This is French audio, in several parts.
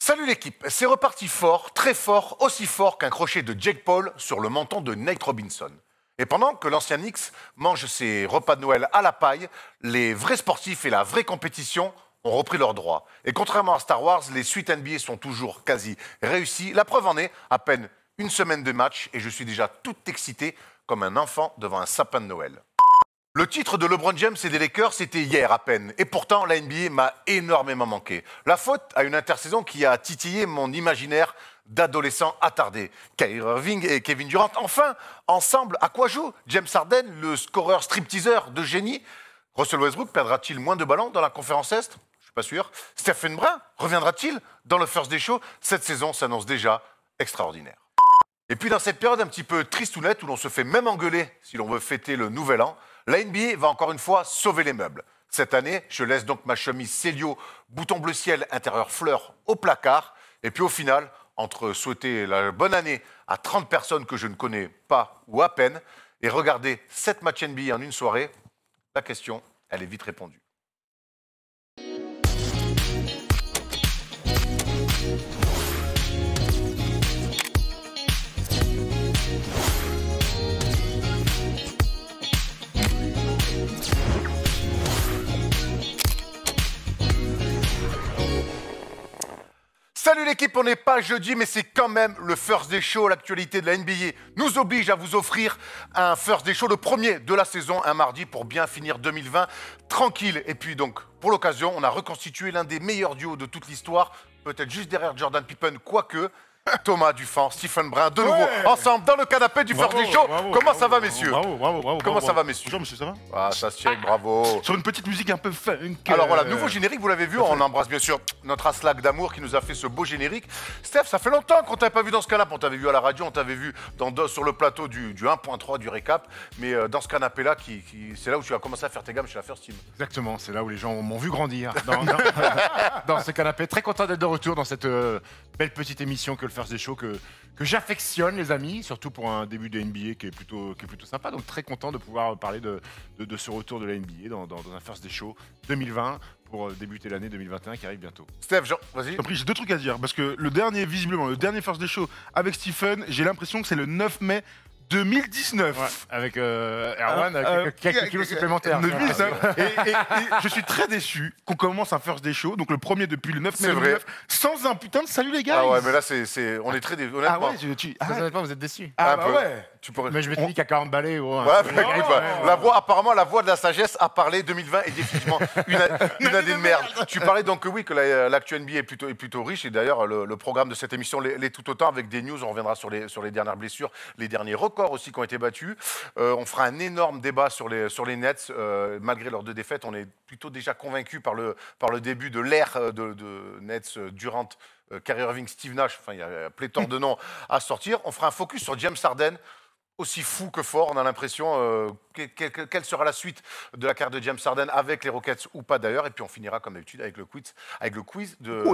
Salut l'équipe, c'est reparti fort, très fort, aussi fort qu'un crochet de Jake Paul sur le menton de Nate Robinson. Et pendant que l'ancien Knicks mange ses repas de Noël à la paille, les vrais sportifs et la vraie compétition ont repris leurs droits. Et contrairement à Star Wars, les suites NBA sont toujours quasi réussies. La preuve en est, à peine une semaine de match et je suis déjà tout excité comme un enfant devant un sapin de Noël. Le titre de LeBron James et des Lakers, c'était hier à peine. Et pourtant, la NBA m'a énormément manqué. La faute à une intersaison qui a titillé mon imaginaire d'adolescent attardé. Kyrie Irving et Kevin Durant, enfin, ensemble, à quoi jouent James Harden, le scoreur stripteaseur de génie? Russell Westbrook perdra-t-il moins de ballons dans la conférence Est? Je suis pas sûr. Stephen Brun reviendra-t-il dans le First Day Show? Cette saison s'annonce déjà extraordinaire. Et puis dans cette période un petit peu tristounette où l'on se fait même engueuler si l'on veut fêter le nouvel an, la NBA va encore une fois sauver les meubles. Cette année, je laisse donc ma chemise Célio, bouton bleu ciel, intérieur fleur au placard. Et puis au final, entre souhaiter la bonne année à 30 personnes que je ne connais pas ou à peine et regarder 7 matchs NBA en une soirée, la question, elle est vite répondue. Salut l'équipe, on n'est pas jeudi, mais c'est quand même le First Day Show. L'actualité de la NBA nous oblige à vous offrir un First Day Show, le premier de la saison, un mardi pour bien finir 2020 tranquille. Et puis donc, pour l'occasion, on a reconstitué l'un des meilleurs duos de toute l'histoire, peut-être juste derrière Jordan Pippen, quoique Thomas Dufan, Stephen Brun, de nouveau ensemble dans le canapé du First Day Show. Comment ça va, messieurs? Bravo. Comment ça va, messieurs? Bonjour, monsieur, ça va? Ah, ça se check, bravo. Sur une petite musique un peu funk. Alors voilà, nouveau générique, vous l'avez vu, on embrasse bien sûr notre Aslak d'amour qui nous a fait ce beau générique. Steph, ça fait longtemps qu'on t'avait pas vu dans ce canapé, on t'avait vu à la radio, on t'avait vu sur le plateau du 1.3 du récap, mais dans ce canapé-là, c'est là où tu as commencé à faire tes gammes chez la First Team. Exactement, c'est là où les gens m'ont vu grandir, dans ce canapé. Très content d'être de retour dans cette belle petite émission que le First Day Show, que j'affectionne, les amis, surtout pour un début de NBA qui est plutôt sympa. Donc très content de pouvoir parler de ce retour de la NBA dans un First Day Show 2020 pour débuter l'année 2021 qui arrive bientôt. Steph, vas-y. J'ai deux trucs à dire, parce que visiblement, le dernier First Day Show avec Stephen, j'ai l'impression que c'est le 9 mai 2019. Ouais, avec Erwan, avec quelques kilos supplémentaires. 2019. et je suis très déçu qu'on commence un First Day Show, donc le premier depuis le 9 mai 2019, sans un putain de salut les gars. Ah ouais, mais là, on est très déçus, honnêtement. Ah ouais, honnêtement, vous êtes déçus. Ah bah ouais. Mais je m'étais dit qu'à 40 balais. Apparemment, la voix de la sagesse a parlé. 2020 est définitivement une année de merde. Tu parlais donc que oui, que l'actu NBA est plutôt riche. Et d'ailleurs, le programme de cette émission l'est tout autant avec des news. On reviendra sur les dernières blessures, les derniers records aussi qui ont été battus. On fera un énorme débat sur les Nets. Malgré leurs 2 défaites, on est plutôt déjà convaincu par le début de l'ère de Nets Durant, Kyrie Irving, Steve Nash. Enfin, il y a pléthore de noms à sortir. On fera un focus sur James Harden. Aussi fou que fort, on a l'impression. Quelle sera la suite de la carrière de James Harden avec les Rockets ou pas d'ailleurs? Et puis on finira comme d'habitude avec le quiz de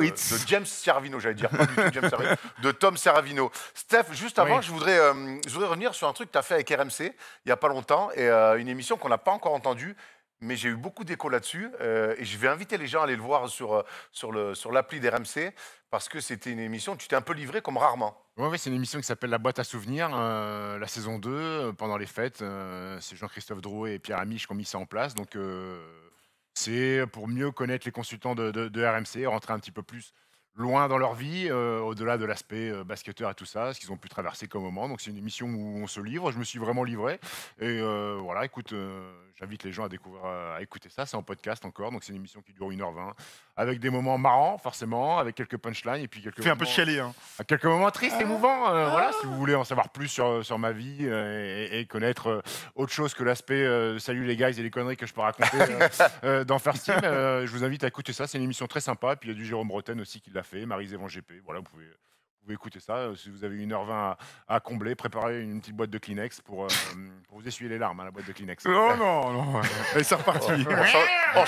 James Serravino, j'allais dire, pas du tout James Serravino, de Tom Serravino. Steph, juste avant, je voudrais revenir sur un truc que tu as fait avec RMC il n'y a pas longtemps, et une émission qu'on n'a pas encore entendue, mais j'ai eu beaucoup d'échos là-dessus, et je vais inviter les gens à aller le voir sur l'appli d'RMC, parce que c'était une émission où tu t'es un peu livré comme rarement. Oui, c'est une émission qui s'appelle La Boîte à Souvenirs, la saison 2, pendant les fêtes. C'est Jean-Christophe Drouet et Pierre Amiche qui ont mis ça en place. Donc, c'est pour mieux connaître les consultants de RMC, rentrer un petit peu plus loin dans leur vie, au-delà de l'aspect basketteur et tout ça, ce qu'ils ont pu traverser comme moment. Donc, c'est une émission où on se livre. Je me suis vraiment livré. Et voilà, écoute, j'invite les gens à écouter ça. C'est en podcast encore. Donc, c'est une émission qui dure 1h20, avec des moments marrants, forcément, avec quelques punchlines. Et puis quelques un peu chialer, hein. Quelques moments tristes, émouvants. Voilà, si vous voulez en savoir plus sur ma vie et connaître autre chose que l'aspect salut les guys et les conneries que je peux raconter dans First Team, je vous invite à écouter ça. C'est une émission très sympa. Et puis, il y a du Jérôme Bretagne aussi qui l'a fait, Marie-Zévan GP. Voilà, vous pouvez pouvez écouter ça. Si vous avez 1h20 à combler, préparez une petite boîte de Kleenex pour vous essuyer les larmes, hein, la boîte de Kleenex. Non, non, non. Allez, c'est reparti. On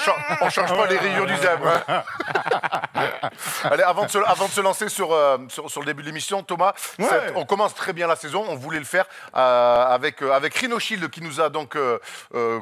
change pas les rayures du zèbre. Hein. Allez, avant de se lancer sur le début de l'émission, Thomas, on commence très bien la saison. On voulait le faire avec Rhino Shield qui nous a donc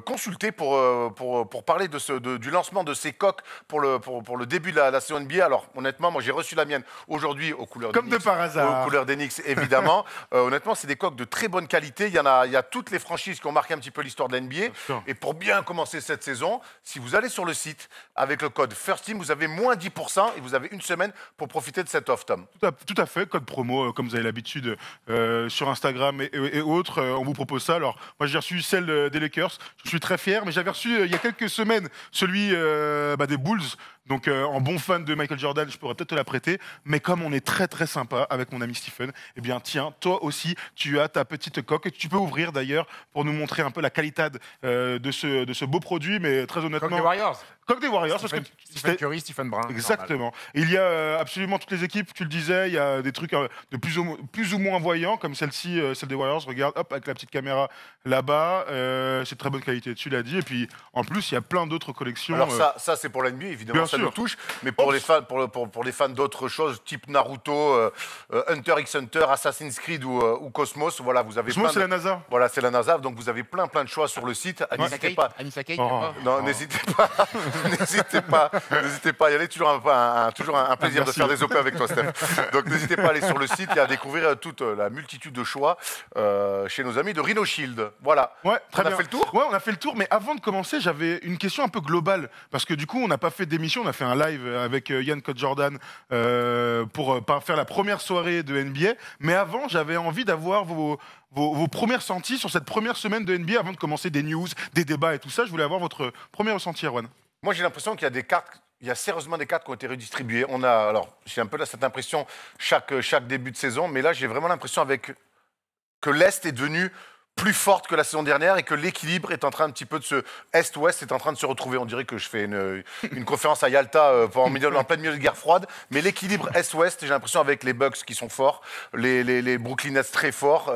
consulté pour parler du lancement de ces coques pour le début de la saison NBA. Alors, honnêtement, moi, j'ai reçu la mienne aujourd'hui aux couleurs Comme de par hasard. Aux couleurs d'Enix, évidemment. Honnêtement, c'est des coques de très bonne qualité. Il y a toutes les franchises qui ont marqué un petit peu l'histoire de la NBA. Et pour bien commencer cette saison, si vous allez sur le site avec le code FIRSTTEAM, vous avez moins 10% et vous avez une semaine pour profiter de cette off, Tom. Tout à fait, code promo, comme vous avez l'habitude sur Instagram et autres, on vous propose ça. Alors, moi, j'ai reçu celle des Lakers, je suis très fier, mais j'avais reçu il y a quelques semaines celui des Bulls. Donc, en bon fan de Michael Jordan, je pourrais peut-être te la prêter. Mais comme on est très, très sympa avec mon ami Stephen, eh bien, tiens, toi aussi, tu as ta petite coque. Et tu peux ouvrir, d'ailleurs, pour nous montrer un peu la qualité de ce beau produit. Mais très honnêtement... Coque des Warriors. Coque des Warriors. Stephen Curry, Stephen Brun. Exactement. Et il y a absolument toutes les équipes, tu le disais, il y a des trucs de plus ou moins voyants, comme celle-ci, celle des Warriors. Regarde, hop, avec la petite caméra là-bas. C'est de très bonne qualité, tu l'as dit. Et puis, en plus, il y a plein d'autres collections. Alors ça c'est pour l'NBA, évidemment, ça nous touche. Mais pour les fans d'autres choses, type Naruto, Hunter x Hunter, Assassin's Creed ou Cosmos, voilà, vous avez Cosmos, c'est la NASA. Voilà, c'est la NASA. Donc, vous avez plein de choix sur le site. N'hésitez pas. Non, n'hésitez pas. N'hésitez pas à y aller. Toujours un plaisir de faire des OP avec toi, Steph. Donc, n'hésitez pas à aller sur le site et à découvrir toute la multitude de choix chez nos amis de Rhino Shield. Voilà. Ouais, on a fait le tour. Ouais, on a fait le tour. Mais avant de commencer, j'avais une question un peu globale. Parce que du coup, on n'a pas fait d'émission. On a fait un live avec Yann Code Jordan pour faire la première soirée de NBA. Mais avant, j'avais envie d'avoir vos premières senties sur cette première semaine de NBA avant de commencer des news, des débats et tout ça. Je voulais avoir votre premier ressenti, Erwan. Moi, j'ai l'impression qu'il y a des cartes. Il y a sérieusement des cartes qui ont été redistribuées. J'ai un peu cette impression chaque début de saison, mais là, j'ai vraiment l'impression que l'Est est devenu plus forte que la saison dernière et que l'équilibre est en train un petit peu de se... Est-Ouest est en train de se retrouver. On dirait que je fais une conférence à Yalta en plein milieu de guerre froide. Mais l'équilibre Est-Ouest, j'ai l'impression avec les Bucks qui sont forts, les Brooklyn Nets très forts,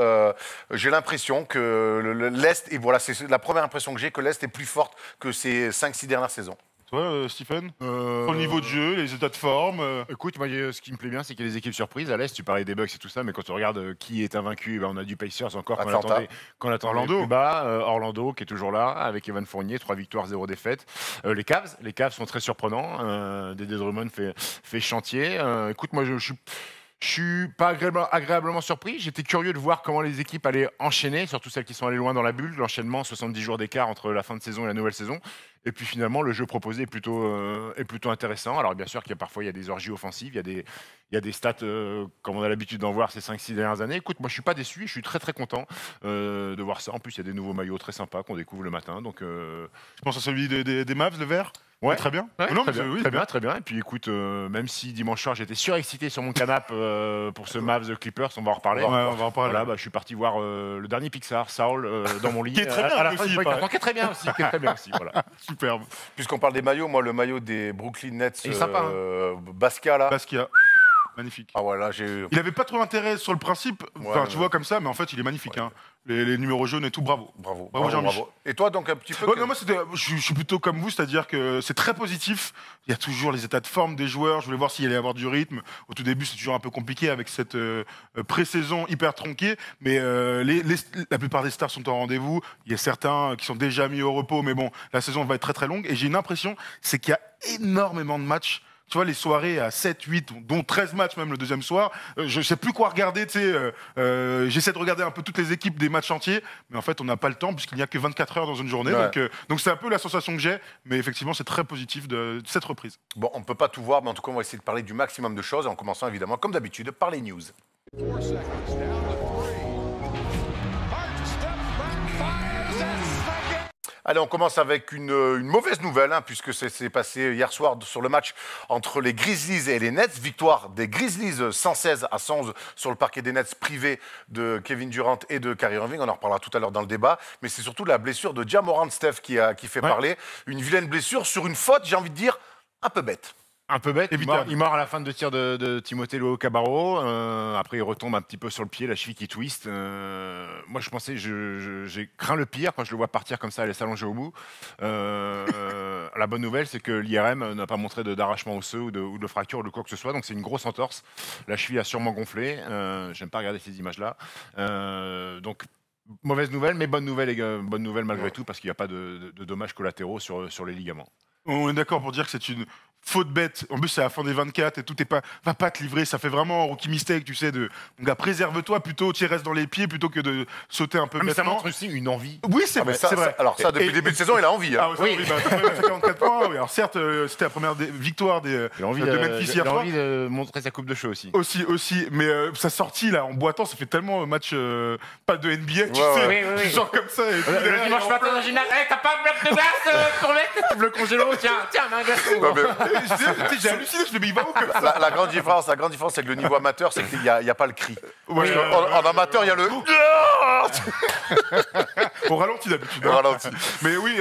j'ai l'impression que l'Est, et voilà, c'est la première impression que j'ai, que l'Est est plus forte que ces 5-6 dernières saisons. Toi, Stephen Au niveau de jeu, les états de forme Écoute, moi, ce qui me plaît bien, c'est qu'il y a des équipes surprises. À l'Est, tu parlais des Bucks et tout ça, mais quand on regarde qui est invaincu, on a du Pacers encore qu'on attendait Orlando. Plus bas. Orlando, qui est toujours là, avec Evan Fournier, 3 victoires, 0 défaites. Les Cavs sont très surprenants. Dédé Drummond fait chantier. Écoute, moi, je suis pas agréablement surpris. J'étais curieux de voir comment les équipes allaient enchaîner, surtout celles qui sont allées loin dans la bulle. L'enchaînement, 70 jours d'écart entre la fin de saison et la nouvelle saison. Et puis finalement, le jeu proposé est plutôt intéressant. Alors bien sûr qu'il y a parfois des orgies offensives, il y a des stats comme on a l'habitude d'en voir ces 5-6 dernières années. Écoute, moi je suis pas déçu, je suis très très content de voir ça. En plus, il y a des nouveaux maillots très sympas qu'on découvre le matin. Donc, je pense à celui des Mavs, le vert. Ouais. Très bien. Ouais, non, très bien. Et puis écoute, même si dimanche soir j'étais surexcité sur mon canapé pour ce Mavs Clippers, on va en reparler. Ouais, on va en parler. Voilà, je suis parti voir le dernier Pixar, Saul, dans mon lit. Qui est très bien. À la fin du break, qui est très bien aussi. Voilà. Superbe. Puisqu'on parle des maillots, moi le maillot des Brooklyn Nets, il est sympa, Basquiat là. Basquiat. Magnifique. Ah voilà, il n'avait pas trop d'intérêt sur le principe, tu vois comme ça, mais en fait il est magnifique. Ouais. Hein. Les numéros jaunes et tout, bravo. Bravo. Et toi donc un petit peu non, moi je suis plutôt comme vous, c'est-à-dire que c'est très positif. Il y a toujours les états de forme des joueurs. Je voulais voir s'il allait y avoir du rythme. Au tout début, c'est toujours un peu compliqué avec cette pré-saison hyper tronquée, mais la plupart des stars sont en rendez-vous. Il y a certains qui sont déjà mis au repos, mais bon, la saison va être très très longue. Et j'ai une impression, c'est qu'il y a énormément de matchs. Tu vois, les soirées à 7, 8, dont 13 matchs même le deuxième soir, je ne sais plus quoi regarder, tu sais, j'essaie de regarder un peu toutes les équipes des matchs entiers, mais en fait, on n'a pas le temps puisqu'il n'y a que 24 heures dans une journée, ouais. Donc c'est un peu la sensation que j'ai, mais effectivement, c'est très positif de cette reprise. Bon, on ne peut pas tout voir, mais en tout cas, on va essayer de parler du maximum de choses, en commençant évidemment, comme d'habitude, par les news. Allez, on commence avec une mauvaise nouvelle, puisque c'est passé hier soir sur le match entre les Grizzlies et les Nets. Victoire des Grizzlies 116-111 sur le parquet des Nets privé de Kevin Durant et de Kyrie Irving. On en reparlera tout à l'heure dans le débat. Mais c'est surtout la blessure de Ja Morant, Steph, qui fait parler. Une vilaine blessure sur une faute, j'ai envie de dire, un peu bête. Un peu bête, Évitable. il meurt à la fin de tir de Timothée Luau-Cabarro. Après, il retombe un petit peu sur le pied, la cheville qui twist. Moi, je pensais, j'ai craint le pire quand je le vois partir comme ça, aller s'allonger au bout. La bonne nouvelle, c'est que l'IRM n'a pas montré d'arrachement osseux ou de fracture ou de quoi que ce soit. Donc, c'est une grosse entorse. La cheville a sûrement gonflé. J'aime pas regarder ces images-là. Donc, mauvaise nouvelle, mais bonne nouvelle malgré tout, parce qu'il n'y a pas de dommages collatéraux sur les ligaments. On est d'accord pour dire que c'est une faute bête. En plus, c'est à la fin des 24 et tout est pas, va pas te livrer. Ça fait vraiment rookie mistake, tu sais. Mon gars, préserve-toi plutôt, tu restes dans les pieds plutôt que de sauter un peu Mais ça bêtement. montre aussi une envie. Oui, c'est Ah, mais vrai. ça, c'est vrai. alors ça, depuis le début de saison, il a envie. Hein. Ah, oui, bah, t'as fait 44 points. Oui. Alors certes, c'était la première victoire de Memphis hier Il a soir. envie de montrer sa coupe de cheveux aussi. Aussi, mais sa sortie là en boitant, ça fait tellement match pas de NBA, tu Ouais, sais, ouais. Oui. genre comme ça. Et tout Le derrière, dimanche il matin dans le gymnase, hey, t'as pas un bloc de glace pour mettre le congélo? Tiens, mets un glaçon. Non, mais J'ai halluciné, je me dis, mais il va où comme ça la grande différence, c'est que le niveau amateur, c'est qu'il n'y a pas le cri. Ouais, En amateur, il y a le. On ralentit d'habitude. On hein. ralentit. Mais oui,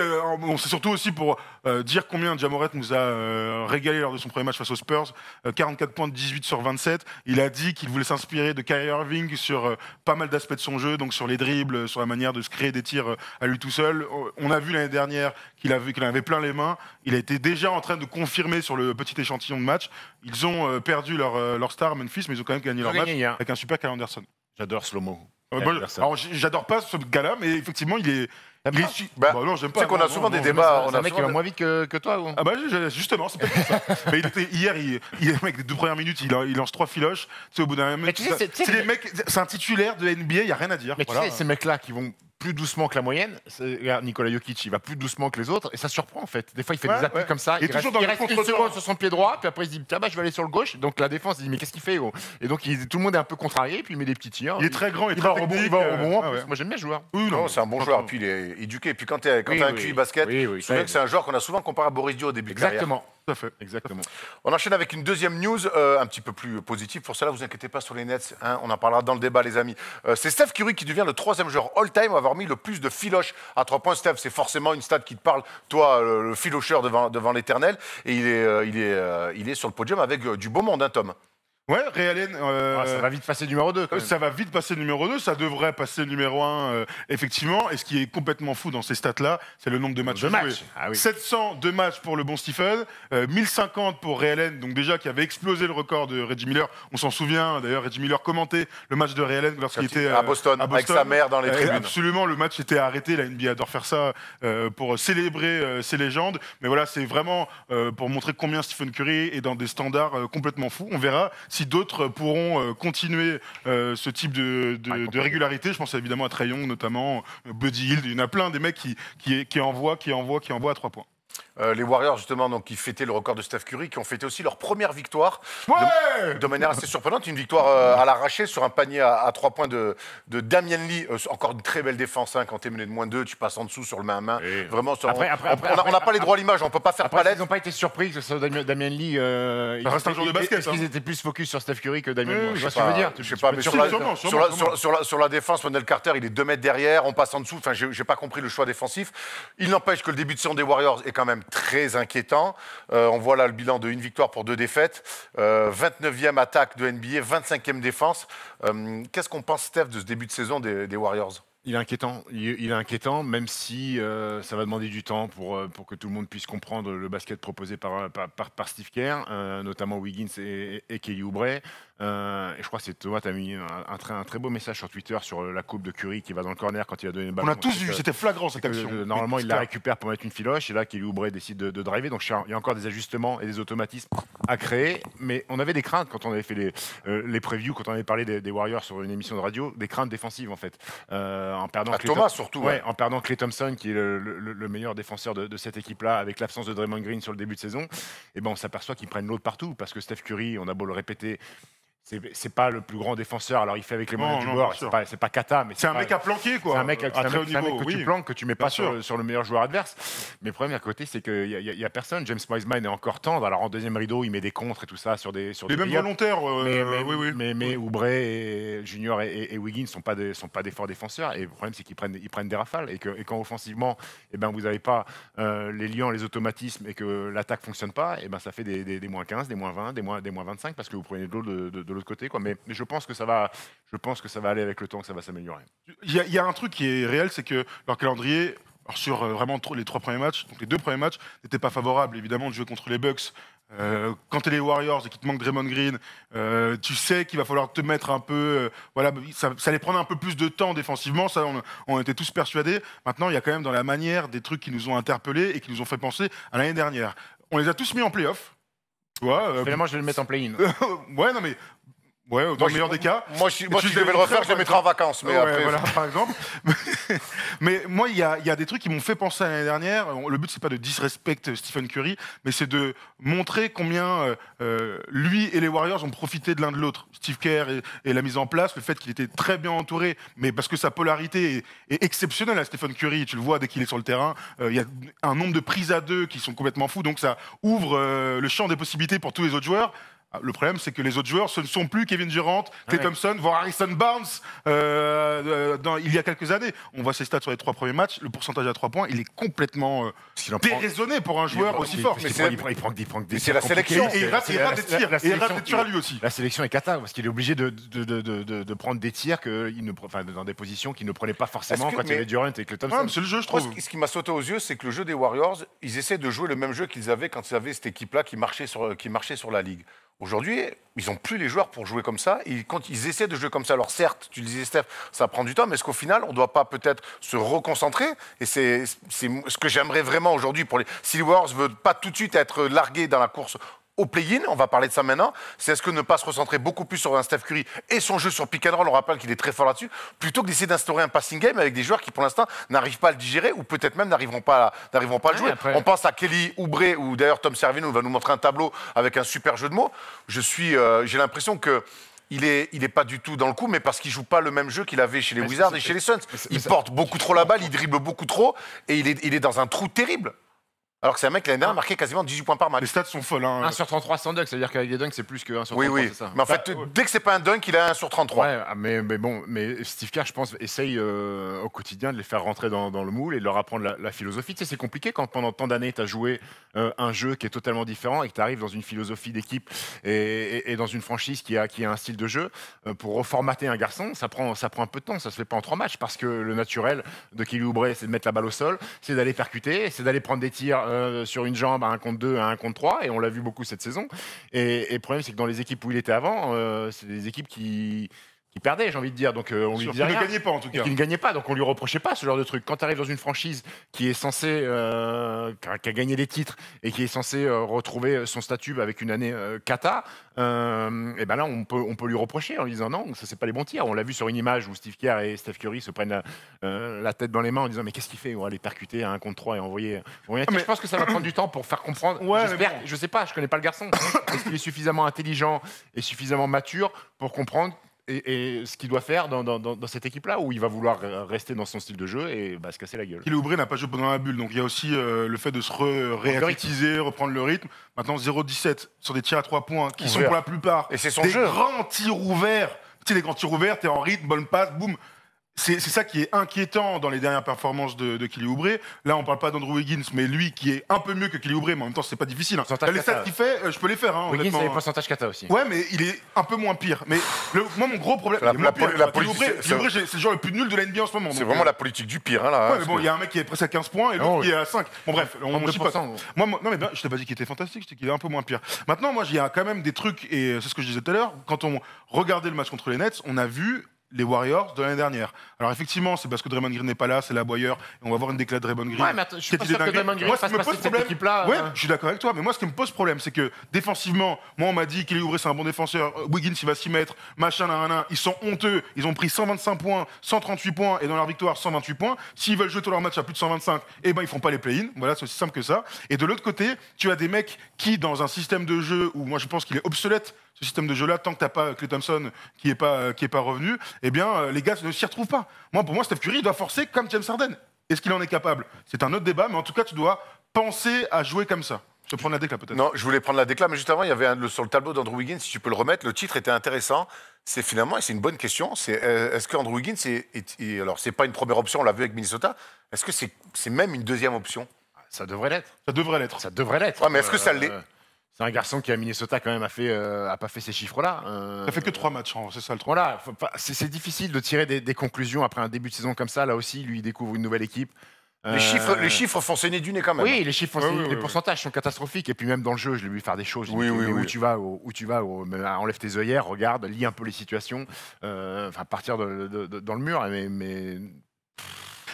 c'est surtout aussi pour dire combien Jamoret nous a régalé lors de son premier match face aux Spurs. 44 points de 18 sur 27. Il a dit qu'il voulait s'inspirer de Kyrie Irving sur pas mal d'aspects de son jeu, donc sur les dribbles, sur la manière de se créer des tirs à lui tout seul. On a vu l'année dernière qu'il en avait plein les mains. Il a été déjà en train de confirmer sur le petit échantillon de match. Ils ont perdu leur star Memphis, mais ils ont quand même gagné leur match hier. avec un super Kyle Anderson. J'adore Slow-Mo. Alors, j'adore pas ce gars-là, mais effectivement, il est. Bah, non, j'aime Tu pas. sais qu'on a non, souvent non, des non, débats. C'est un mec qui va moins vite que toi, ou? Ah bah justement, c'est peut-être pour ça. Mais hier, mec, les 2 premières minutes, il lance 3 filoches. C'est au bout d'un moment. Mais tu sais, C'est les mecs, c'est un titulaire de NBA, il y a rien à dire. Mais tu Voilà. sais, ces mecs-là qui vont plus doucement que la moyenne, regarde, Nikola Jokic, il va plus doucement que les autres, et ça surprend en fait. Des fois, il fait Ouais, des appuis ouais. comme ça, Et il toujours reste, dans il le reste une contre-temps. seconde sur son pied droit, puis après il se dit, tiens, bah, je vais aller sur le gauche. Donc la défense, il dit, mais qu'est-ce qu'il fait, gros? Et donc tout le monde est un peu contrarié, puis il met des petits tirs. Il est très grand, il va au rebond, technique, il va au rebond. En ah plus. ouais. Moi, j'aime bien le joueur. Oui, Non, c'est un bon joueur. Puis il est éduqué. Et puis quand t'as un QI basket, oui, je me souviens que c'est un joueur qu'on a souvent comparé à Boris Dio au début de carrière. Exactement. Tout à fait. Exactement. On enchaîne avec une deuxième news un petit peu plus positive. Pour cela, vous inquiétez pas sur les Nets. Hein, on en parlera dans le débat, les amis. C'est Steph Curry qui devient le 3e joueur all-time à avoir mis le plus de filoches à 3 points. Steph, c'est forcément une stat qui te parle. Toi, le filocheur devant l'éternel. Et il est sur le podium avec du beau monde, hein, Tom. Ouais, Ray Allen. Ça va vite passer numéro 2. Ça va vite passer numéro 2, ça devrait passer numéro 1, effectivement. Et ce qui est complètement fou dans ces stats-là, c'est le nombre de matchs joués. Ah oui. 702 matchs pour le bon Stephen, 1050 pour Ray Allen, donc déjà qui avait explosé le record de Reggie Miller. On s'en souvient, d'ailleurs, Reggie Miller commentait le match de Ray Allen lorsqu'il était à Boston, avec sa mère dans les tribunes. Absolument, le match était arrêté. La NBA adore faire ça pour célébrer ses légendes. Mais voilà, c'est vraiment pour montrer combien Stephen Curry est dans des standards complètement fous. On verra si d'autres pourront continuer ce type de régularité. Je pense évidemment à Trae Young notamment, Buddy Hield. Il y en a plein des mecs qui envoient à 3 points. Les Warriors, justement, donc, qui fêtaient le record de Steph Curry, qui ont fêté aussi leur première victoire de manière assez surprenante. Une victoire à l'arraché sur un panier à 3 points de Damian Lee. Encore une très belle défense. Hein, quand tu es mené de -2, tu passes en dessous sur le main à main. Et Vraiment, après, on n'a pas les droits à l'image, on ne peut pas faire Après, palette. ils n'ont pas été surpris que ce soit Damien Lee. Ça reste un joueur de basket, Est-ce qu'ils étaient plus focus sur Steph Curry que Damien Oui, Lee? oui, Je vois ce que je veux dire. Je sais pas, mais sur la défense, Wendell Carter, il est 2 mètres derrière, on passe en dessous. Enfin, j'ai pas compris le choix défensif. Il n'empêche que le début de saison des Warriors est quand même très inquiétant. On voit là le bilan de 1 victoire pour 2 défaites. 29e attaque de NBA, 25e défense. Qu'est-ce qu'on pense, Steph, de ce début de saison des Warriors? Il est inquiétant. Il est inquiétant, même si ça va demander du temps pour que tout le monde puisse comprendre le basket proposé par Steve Kerr, notamment Wiggins et Kelly Oubre. Et je crois que c'est toi, tu as mis un très beau message sur Twitter sur la coupe de Curry qui va dans le corner quand il a donné le ballon. On a tous vu, c'était flagrant cette action. Normalement, il la récupère pour mettre une filoche, et là, Kelly Oubre décide de driver. Donc, il y a encore des ajustements et des automatismes à créer. Mais on avait des craintes quand on avait fait les previews, quand on avait parlé des Warriors sur une émission de radio, des craintes défensives en fait. En perdant Thomas surtout. Ouais, en perdant Klay Thompson, qui est le meilleur défenseur de cette équipe-là, avec l'absence de Draymond Green sur le début de saison, et ben on s'aperçoit qu'ils prennent l'autre partout, parce que Steph Curry, on a beau le répéter, c'est pas le plus grand défenseur. Alors il fait avec les moyens du non, bord. bien sûr. C'est pas Kata, mais C'est un mec à planquer, quoi. c'est un mec, à très haut niveau. que tu Oui. planques, que tu mets pas Bien sûr. sur le meilleur joueur adverse. Mais le problème à côté, c'est qu'il y a personne. James Wiseman est encore tendre. Alors en deuxième rideau, il met des contres et tout ça sur des Les mêmes layups. volontaires. Oui. Mais Oubre et Junior et Wiggins sont pas des forts défenseurs. Et le problème, c'est qu'ils prennent des rafales. Et quand offensivement, eh ben, vous n'avez pas les liens, les automatismes et que l'attaque fonctionne pas, eh ben, ça fait des moins 15, des moins 20, des moins 25 parce que vous prenez de l'eau de l'autre côté. Quoi. Mais je pense que ça va aller avec le temps, que ça va s'améliorer. Il y a un truc qui est réel, c'est que leur calendrier, alors sur vraiment les 3 premiers matchs, donc les 2 premiers matchs, n'étaient pas favorables, évidemment, de jouer contre les Bucks. Quand tu es les Warriors et qu'il te manque Draymond Green, tu sais qu'il va falloir te mettre un peu. Voilà, ça allait prendre un peu plus de temps défensivement, ça on était tous persuadés. Maintenant, il y a quand même dans la manière des trucs qui nous ont interpellés et qui nous ont fait penser à l'année dernière. On les a tous mis en playoff. Tu vois, Finalement, je vais le mettre en play-in. ouais, non mais. Ouais, dans le meilleur des cas. Moi, si je devais le refaire, je le mettrais en vacances. Mais Ouais, après, voilà, par exemple. Mais moi, il y a des trucs qui m'ont fait penser à l'année dernière. Le but, c'est pas de disrespect Stephen Curry, mais c'est de montrer combien lui et les Warriors ont profité de l'un de l'autre. Steve Kerr et la mise en place, le fait qu'il était très bien entouré, mais parce que sa polarité est exceptionnelle à Stephen Curry. Tu le vois dès qu'il est sur le terrain. Il y a un nombre de prises à 2 qui sont complètement fous, donc ça ouvre le champ des possibilités pour tous les autres joueurs. Le problème, c'est que les autres joueurs, ce ne sont plus Kevin Durant, Klay Thompson, voire Harrison Barnes il y a quelques années. On voit ses stats sur les 3 premiers matchs. Le pourcentage à 3 points, il est complètement déraisonné pour un joueur aussi fort. Mais il prend des c'est la sélection. Et il rate des tirs. Et il rate des tirs à lui aussi. La sélection est cata parce qu'il est obligé de prendre des tirs dans des positions qu'il ne prenait pas forcément quand il y avait Durant et Klay Thompson. C'est le jeu, je Moi, trouve. ce qui m'a sauté aux yeux, c'est que le jeu des Warriors, ils essaient de jouer le même jeu qu'ils avaient quand ils avaient cette équipe-là qui marchait sur la ligue. Aujourd'hui, ils n'ont plus les joueurs pour jouer comme ça. Quand ils essaient de jouer comme ça, alors certes, tu le disais Steph, ça prend du temps, mais est-ce qu'au final, on ne doit pas peut-être se reconcentrer? Et c'est ce que j'aimerais vraiment aujourd'hui si les Warriors ne veulent pas tout de suite être largués dans la course au play-in, on va parler de ça maintenant, c'est est-ce que ne pas se recentrer beaucoup plus sur un Steph Curry et son jeu sur pick and roll, on rappelle qu'il est très fort là-dessus, plutôt que d'essayer d'instaurer un passing game avec des joueurs qui pour l'instant n'arrivent pas à le digérer ou peut-être même n'arriveront pas à le jouer. Après... On pense à Kelly Oubre ou d'ailleurs Tom Servino va nous montrer un tableau avec un super jeu de mots. J'ai l'impression que il est pas du tout dans le coup, mais parce qu'il joue pas le même jeu qu'il avait chez les Wizards et chez les Suns. Il porte beaucoup trop la balle, il dribble beaucoup trop et il est dans un trou terrible. Alors que c'est un mec qui l'année dernière marqué quasiment 18 points par match. Les stats sont folles. 1 sur 33 sans dunk, c'est-à-dire qu'avec les dunks, c'est plus que 1 sur 33. Oui. C'est ça. Mais en fait, dès que c'est pas un dunk, il a 1 sur 33. Ouais, mais Steve Kerr, je pense, essaye au quotidien de les faire rentrer dans le moule et de leur apprendre la philosophie. Tu sais, c'est compliqué quand pendant tant d'années, tu as joué un jeu qui est totalement différent et que tu arrives dans une philosophie d'équipe et dans une franchise qui a un style de jeu. Pour reformater un garçon, ça prend un peu de temps. Ça se fait pas en 3 matchs parce que le naturel de Kelly Oubre, c'est de mettre la balle au sol, c'est d'aller percuter, c'est d'aller prendre des tirs sur une jambe à 1 contre 2, à 1 contre 3, et on l'a vu beaucoup cette saison. Et le problème, c'est que dans les équipes où il était avant, c'est des équipes qui perdaient, j'ai envie de dire. Donc on lui disait rien. Qui ne gagnait pas, en tout cas. Qui ne gagnait pas, donc on lui reprochait pas ce genre de truc. Quand tu arrives dans une franchise qui est censée, qui a gagné des titres et qui est censée retrouver son statut avec une année cata, et ben là on peut lui reprocher en lui disant non, ça c'est pas les bons tirs. On l'a vu sur une image où Steve Kerr et Steph Curry se prennent la tête dans les mains en disant mais qu'est-ce qu'il fait? On va aller percuter à 1 contre 3 et envoyer. Je pense que ça va prendre du temps pour faire comprendre. Ouais, j'espère, je sais pas, je connais pas le garçon. Est-ce qu'il est suffisamment intelligent et suffisamment mature pour comprendre et ce qu'il doit faire dans cette équipe-là, où il va vouloir rester dans son style de jeu et se casser la gueule. Kelly Oubre n'a pas joué pendant la bulle, donc il y a aussi le fait de se réactiviser, reprendre le rythme. Maintenant, 0-17 sur des tirs à 3 points qui sont pour la plupart et c'est son des jeu. Grands tirs ouverts. Tu sais, les grands tirs ouverts, t'es en rythme, bonne passe, boum. C'est ça qui est inquiétant dans les dernières performances de Kelly Oubre. Là, on parle pas d'Andrew Wiggins, mais lui qui est un peu mieux que Kelly Oubre, mais en même temps, c'est pas difficile. Les stats qu'il fait, je peux les faire. Wiggins a les pourcentages kata aussi. Ouais, mais il est un peu moins pire. Mais moi, mon gros problème, Kelly Oubre, c'est le joueur le plus nul de la NBA en ce moment. C'est vraiment la politique du pire. Là, ouais, mais bon, il y a un mec qui est presque à 15 points et l'autre qui est à 5. Bon, bref, on chie pas. Moi, non, mais je t'ai pas dit qu'il était fantastique, je t'ai dit qu'il est un peu moins pire. Maintenant, moi, il y a quand même des trucs, et c'est ce que je disais tout à l'heure, quand on regardait le match contre les Nets, on a vu les Warriors de l'année dernière. Alors effectivement, c'est parce que Draymond Green n'est pas là, c'est l'aboyeur, et on va voir une déclate de Draymond Green. Ouais, mais attends, je suis pas sûr que Draymond Green fasse passer cette équipe-là. Ouais, je suis d'accord avec toi, mais moi ce qui me pose problème, c'est que défensivement, moi on m'a dit qu'il Oubre c'est un bon défenseur, Wiggins il va s'y mettre, machin, ils sont honteux, ils ont pris 125 points, 138 points, et dans leur victoire 128 points. S'ils veulent jouer tout leur match à plus de 125, eh ben ils font pas les play-in. Voilà, c'est aussi simple que ça. Et de l'autre côté, tu as des mecs qui, dans un système de jeu où moi je pense qu'il est obsolète, ce système de jeu-là, tant que t'as pas Klay Thompson qui est pas revenu, eh bien, les gars ne s'y retrouvent pas. Pour moi, Steph Curry, il doit forcer comme James Harden. Est-ce qu'il en est capable? C'est un autre débat, mais en tout cas, tu dois penser à jouer comme ça. Je vais prendre la déclat peut-être. Non, je voulais prendre la déclat, mais juste avant, il y avait sur le tableau d'Andrew Wiggins, si tu peux le remettre, le titre était intéressant. C'est finalement, et c'est une bonne question, c'est est-ce qu'Andrew Wiggins, alors c'est pas une première option, on l'a vu avec Minnesota, est-ce que c'est même une deuxième option? Ça devrait l'être. Ça devrait l'être. Ça devrait l'être. Ouais, mais est-ce que ça l'est? C'est un garçon qui à Minnesota quand même a pas fait ces chiffres-là. Ça fait que 3 matchs, c'est ça le truc. Voilà, c'est difficile de tirer des conclusions après un début de saison comme ça. Là aussi, lui, il découvre une nouvelle équipe. Les chiffres font saigner du nez quand même. Oui, les chiffres, les pourcentages sont catastrophiques. Et puis même dans le jeu, je l'ai vu faire des choses. Où tu vas, enlève tes œillères, regarde, lis un peu les situations. Partir dans le mur. Mais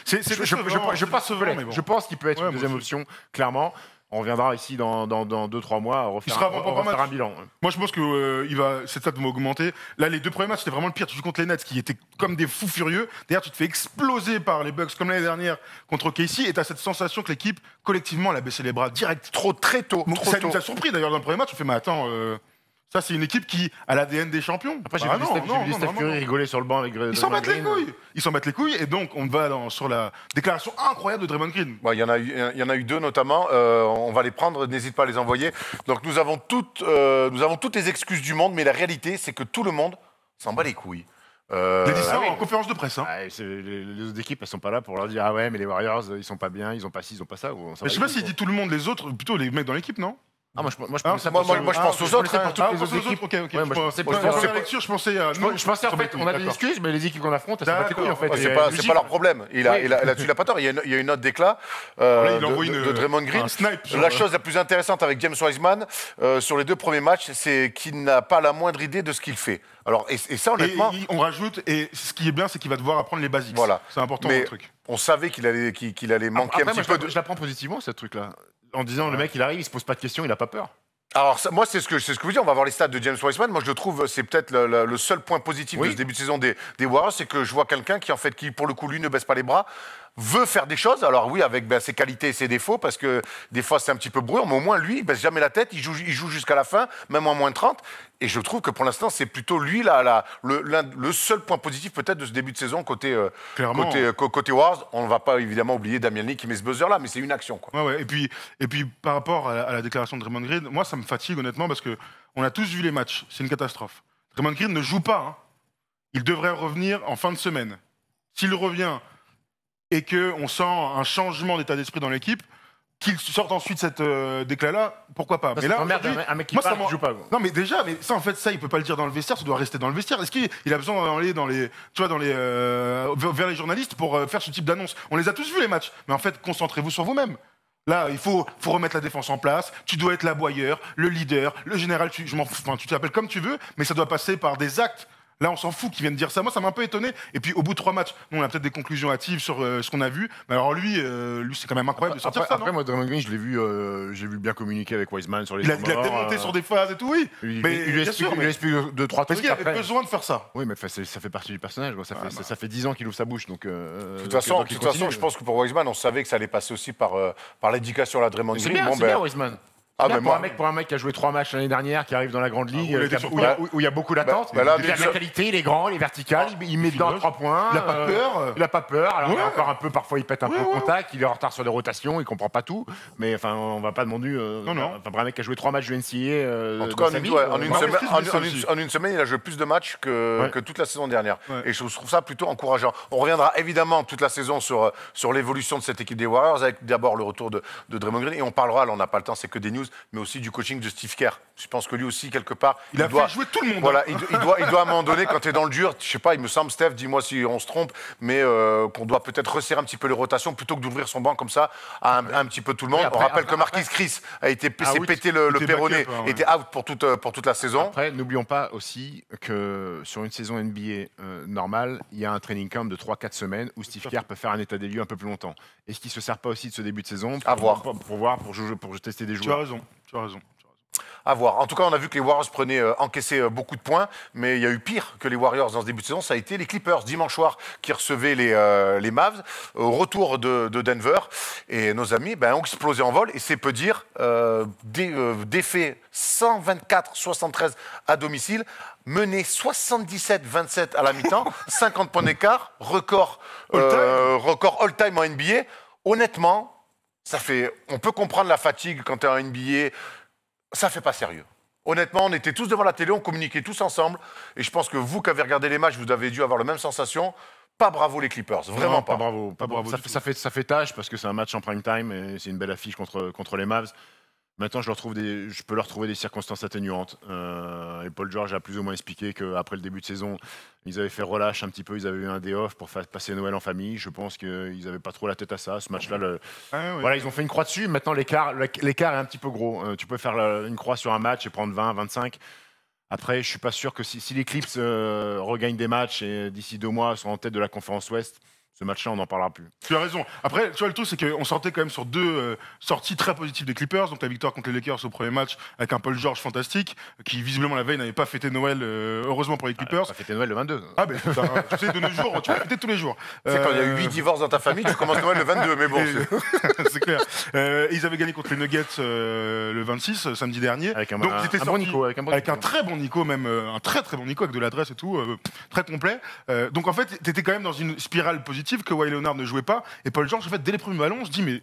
je pense qu'il peut être une deuxième option, clairement. On reviendra ici dans 2-3 mois à refaire un bilan. Moi, je pense que cette stat va augmenter. Là, les 2 premiers matchs, c'était vraiment le pire. Tu joues contre les Nets qui étaient comme des fous furieux. D'ailleurs, tu te fais exploser par les Bucks comme l'année dernière contre Casey. Et tu as cette sensation que l'équipe, collectivement, elle a baissé les bras direct. Très tôt. Ça nous a surpris d'ailleurs dans le premier match. On fait, mais attends. Ça, c'est une équipe qui a l'ADN des champions. Après, j'ai vu Steph Curry rigoler sur le banc avec Ils s'en battent les couilles. Ils s'en battent les couilles. Et donc, on va sur la déclaration incroyable de Draymond Green. Il y en a eu 2 notamment. On va les prendre. N'hésite pas à les envoyer. Donc, nous avons toutes les excuses du monde, mais la réalité, c'est que tout le monde s'en bat les couilles. Il a dit ça en conférence de presse. Les autres équipes, elles sont pas là pour leur dire ah ouais, mais les Warriors, ils sont pas bien, ils ont pas ci, ils ont pas ça. Je sais pas s'il dit tout le monde, les autres, plutôt les mecs dans l'équipe, non? Moi, je pense aux autres. Pour toutes les autres équipes. Je pensais à nous. Je pensais en fait, on a des excuses, mais les équipes qu'on affronte, elles sont pas les couilles en fait. C'est pas leur problème. Là-dessus, il a pas tort. Il y a une autre déclat de Draymond Green. La chose la plus intéressante avec James Wiseman sur les 2 premiers matchs, c'est qu'il n'a pas la moindre idée de ce qu'il fait. Alors, et ça, honnêtement. On rajoute, et ce qui est bien, c'est qu'il va devoir apprendre les basiques. Voilà. C'est important, le truc. On savait qu'il allait manquer un petit peu de. Je la prends positivement, ce truc-là. En disant, le mec, il arrive, il se pose pas de questions, il a pas peur. Alors, moi, c'est ce que vous dis. On va voir les stats de James Wiseman. Moi, je le trouve, c'est peut-être le seul point positif de ce début de saison des Warriors, c'est que je vois quelqu'un qui, pour le coup, lui, ne baisse pas les bras, veut faire des choses. Alors oui, avec ses qualités et ses défauts, parce que des fois, c'est un petit peu bruyant, mais au moins, lui, il baisse jamais la tête. Il joue jusqu'à la fin, même en moins de 30. Et je trouve que pour l'instant, c'est plutôt lui le seul point positif peut-être de ce début de saison côté Warriors. On ne va pas évidemment oublier Damian Lee qui met ce buzzer-là, mais c'est une action, quoi. Ouais. Et puis par rapport à la déclaration de Draymond Green, moi, ça me fatigue honnêtement parce qu'on a tous vu les matchs. C'est une catastrophe. Draymond Green ne joue pas. Il devrait revenir en fin de semaine. S'il revient et qu'on sent un changement d'état d'esprit dans l'équipe, qu'il sorte ensuite cette déclat-là, pourquoi pas? Mais là, un mec qui parle, il joue pas. Non, mais déjà, ça, il peut pas le dire dans le vestiaire, ça doit rester dans le vestiaire. Est-ce qu'il a besoin d'aller vers les journalistes pour faire ce type d'annonce? On les a tous vus les matchs, mais en fait, concentrez-vous sur vous-même. Là, il faut remettre la défense en place. Tu dois être l'aboyeur, le leader, le général. Tu t'appelles comme tu veux, mais ça doit passer par des actes. Là, on s'en fout qu'ils viennent dire ça. Moi, ça m'a un peu étonné. Et puis, au bout de 3 matchs, nous, on a peut-être des conclusions hâtives sur ce qu'on a vu. Mais alors, lui, c'est quand même incroyable de sortir ça. Après, moi, Draymond Green, je l'ai vu bien communiquer avec Wiseman sur les. Il a démonté sur des phases et tout, oui. Il lui explique 2-3 trucs. Parce qu'il avait besoin de faire ça. Oui, mais ça fait partie du personnage. Ça fait 10 ans qu'il ouvre sa bouche. Donc, de toute façon, je pense que pour Wiseman, on savait que ça allait passer aussi par l'éducation à Draymond Green. C'est bien, Wiseman. Pour un mec qui a joué 3 matchs l'année dernière, qui arrive dans la grande ligue, où il y a beaucoup d'attentes, il a la qualité, il est grand, il est vertical, il met dedans 3 points. Il n'a pas peur. Il n'a pas peur. Alors, il a encore un peu, parfois, il pète un peu au contact, il est en retard sur les rotations, il comprend pas tout. Mais enfin, on va pas demander. Pour un mec qui a joué 3 matchs de NCAA. En tout cas, en une semaine, il a joué plus de matchs que toute la saison dernière. Et je trouve ça plutôt encourageant. On reviendra évidemment toute la saison sur l'évolution de cette équipe des Warriors, avec d'abord le retour de Draymond Green. Et on parlera, là, on n'a pas le temps, c'est que des news, mais aussi du coaching de Steve Kerr. Je pense que lui aussi, quelque part, il doit fait jouer tout le monde. Voilà, il doit à un moment donné, quand tu es dans le dur, je sais pas, il me semble, Steph, dis-moi si on se trompe, mais qu'on doit peut-être resserrer un petit peu les rotations plutôt que d'ouvrir son banc comme ça à un petit peu tout le monde. On rappelle que Marquise Chris s'est pété le péroné, était out pour toute la saison. Après, n'oublions pas aussi que sur une saison NBA normale, il y a un training camp de 3-4 semaines où Steve Kerr peut faire un état des lieux un peu plus longtemps. Est-ce qu'il ne se sert pas aussi de ce début de saison pour tester des joueurs? Tu as raison. À voir. En tout cas, on a vu que les Warriors encaissaient beaucoup de points, mais il y a eu pire que les Warriors dans ce début de saison. Ça a été les Clippers dimanche soir qui recevaient les Mavs au retour de Denver. Et nos amis ont explosé en vol. Et c'est peu dire, défait 124-73 à domicile, mené 77-27 à la mi-temps, 50 points d'écart, record all-time en NBA. Honnêtement, on peut comprendre la fatigue quand tu es en NBA. Ça fait pas sérieux. Honnêtement, on était tous devant la télé, on communiquait tous ensemble. Et je pense que vous qui avez regardé les matchs, vous avez dû avoir la même sensation. Pas bravo les Clippers, vraiment Non, pas. bravo. Pas bravo. Ça fait tâche parce que c'est un match en prime time et c'est une belle affiche contre les Mavs. Maintenant, je peux leur trouver des circonstances atténuantes. Et Paul George a plus ou moins expliqué qu'après le début de saison, ils avaient fait relâche un petit peu, ils avaient eu un day off pour passer Noël en famille. Je pense qu'ils n'avaient pas trop la tête à ça. Ce match-là, voilà, ils ont fait une croix dessus. Maintenant, l'écart est un petit peu gros. Tu peux faire une croix sur un match et prendre 20, 25. Après, je ne suis pas sûr que si les Clips regagnent des matchs et d'ici 2 mois sont en tête de la conférence Ouest, ce match-là, on n'en parlera plus. Tu as raison. Après, tu vois, le truc, c'est qu'on sortait quand même sur 2 sorties très positives des Clippers. Donc la victoire contre les Lakers au premier match avec un Paul George fantastique, qui visiblement la veille n'avait pas fêté Noël, heureusement pour les Clippers. Pas fêté Noël le 22. Ah ben, tu sais, de nos jours, tu peux fêter tous les jours. C'est quand il y a eu 8 divorces dans ta famille, tu commences Noël le 22, mais bon. C'est clair. Ils avaient gagné contre les Nuggets le 26, samedi dernier. Avec un Donc, bon Nico. Avec un très bon Nico, même un très très bon Nico avec de l'adresse et tout, très complet. Donc en fait, tu étais quand même dans une spirale positive que Kawhi Leonard ne jouait pas. Et Paul George, en fait, dès les premiers ballons, on se dit, mais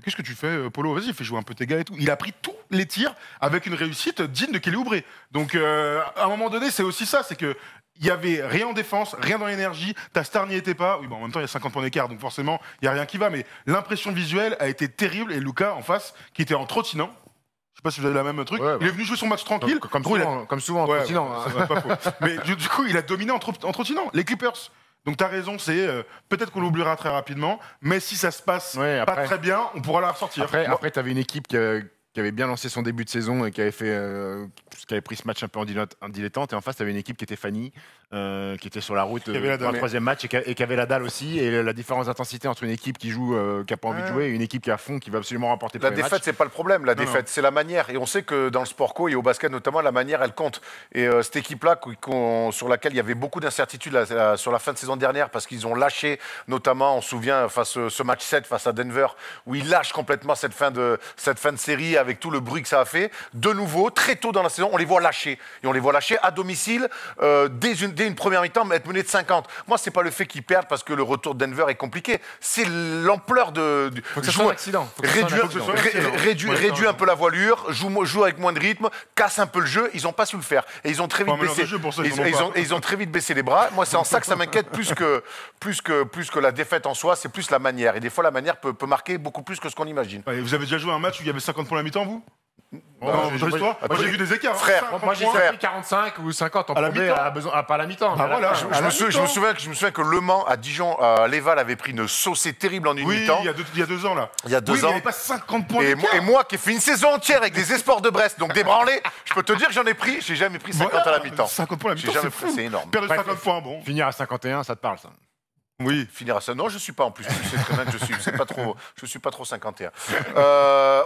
qu'est-ce que tu fais, Polo? Vas-y, fais jouer un peu tes gars et tout. Il a pris tous les tirs avec une réussite digne de Kelly Oubre. Donc, à un moment donné, c'est aussi ça, c'est que il n'y avait rien en défense, rien dans l'énergie, ta star n'y était pas. Oui, bon, en même temps, il y a 50 points d'écart, donc forcément, il n'y a rien qui va. Mais l'impression visuelle a été terrible. Et Luka, en face, qui était en trottinant, je sais pas si vous avez la même truc. Ouais, il est venu jouer son match tranquille. Comme souvent, en trottinant. Ouais, pas faux. Mais du coup, il a dominé en trottinant. Les Clippers. Donc tu as raison, c'est peut-être qu'on l'oubliera très rapidement, mais si ça se passe pas très bien, on pourra la ressortir. Après tu avais une équipe qui avait bien lancé son début de saison et qui avait pris ce match un peu en dilettante. Et en face, tu avais une équipe qui était Fanny, qui était sur la route pour le troisième match et qui avait la dalle aussi. Et la différence d'intensité entre une équipe qui joue, qui n'a pas envie de jouer, et une éque qui est à fond, qui va absolument remporter la défaite, c'est pas le problème. La défaite, c'est la manière. Et on sait que dans le sport co et au basket notamment, la manière, elle compte. Et cette équipe-là, sur laquelle il y avait beaucoup d'incertitudes sur la fin de saison dernière, parce qu'ils ont lâché, notamment, on se souvient, ce match 7 face à Denver, où ils lâchent complètement cette fin de série avec tout le bruit que ça a fait. De nouveau, très tôt dans la saison, on les voit lâcher. Et on les voit lâcher à domicile, dès une première mi-temps, être menés de 50. Moi, c'est pas le fait qu'ils perdent parce que le retour de Denver est compliqué. C'est l'ampleur du faut que ça soit un accident. Réduit un peu la voilure, joue avec moins de rythme, casse un peu le jeu. Ils n'ont pas su le faire. Et ils ont très vite baissé. Ils ont très vite baissé les bras. Moi, c'est en ça que ça m'inquiète plus que la défaite en soi. C'est plus la manière. Et des fois, la manière peut marquer beaucoup plus que ce qu'on imagine. Vous avez déjà joué un match où il y avait 50 points à la mi-temps, vous? Moi, j'ai vu des écarts. Frère, moi j'ai fait 45 ou 50 en premier pas à la mi-temps. Je me souviens que Le Mans à Dijon, l'Eval avait pris une saucée terrible en une mi-temps. Il y a 2 ans là. Il y a 2 ans. Il n'y avait pas 50 points d'écart. Et moi qui ai fait une saison entière avec les Espoirs de Brest, donc débranlé, je peux te dire que j'en ai pris, j'ai jamais pris 50 à la mi-temps. 50 points à la mi-temps, c'est énorme. Perdre 50 points, bon. Finir à 51, ça te parle ça? Oui, finir à ça. Non, je ne suis pas en plus. Tu sais très bien que je suis pas trop 51.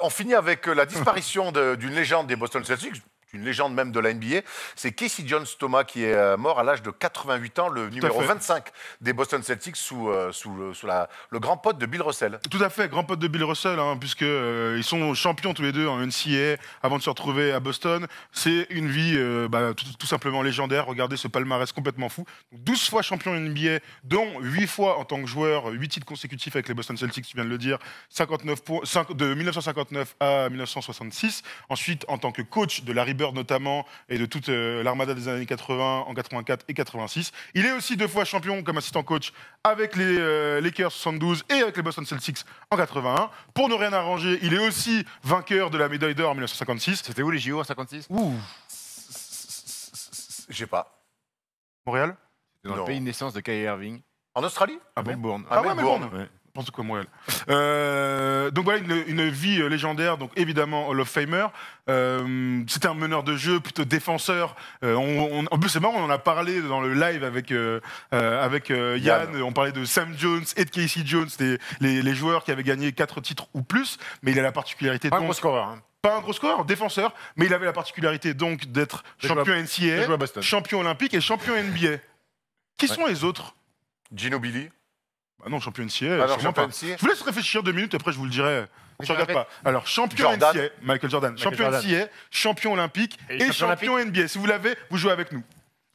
On finit avec la disparition d'une légende des Boston Celtics, une légende même de la NBA. C'est Casey Jones-Thomas qui est mort à l'âge de 88 ans, le numéro 25 des Boston Celtics sous le grand pote de Bill Russell. Tout à fait, grand pote de Bill Russell, puisqu'ils sont champions tous les deux en NCAA avant de se retrouver à Boston. C'est une vie tout simplement légendaire. Regardez ce palmarès complètement fou. 12 fois champion NBA, dont 8 fois en tant que joueur, 8 titres consécutifs avec les Boston Celtics, tu viens de le dire, 59 points, de 1959 à 1966. Ensuite, en tant que coach de Larry Bird notamment, et de toute l'armada des années 80 en 84 et 86. Il est aussi 2 fois champion comme assistant coach avec les Lakers 72 et avec les Boston Celtics en 81. Pour ne rien arranger, il est aussi vainqueur de la médaille d'or en 1956. C'était où les JO en 56? Je sais pas. Montréal? C'était dans le pays de naissance de Kyrie Irving. En Australie? À Melbourne. Melbourne. Ouais. N'importe quoi, Montréal. Donc voilà, une vie légendaire, donc évidemment Hall of Famer. C'était un meneur de jeu, plutôt défenseur. En plus, c'est marrant, on en a parlé dans le live avec Yann. On parlait de Sam Jones et de Casey Jones, les joueurs qui avaient gagné 4 titres ou plus. Mais il a la particularité de... Pas un gros scoreur. Pas un gros score, défenseur, mais il avait la particularité donc d'être champion Il joue à NCAA, Boston. champion olympique et champion NBA. Qui sont les autres? Ginobili. Bah non, champion NCAA, Ah non, sûrement champion pas. NCAA. Je vous laisse réfléchir 2 minutes, après je vous le dirai. Mais Je regarde répète. pas. Alors, champion Jordan. NCAA, Michael Jordan. Michael Champion Jordan. NCAA, champion olympique Et et champion champion NBA. Si vous l'avez, vous jouez avec nous.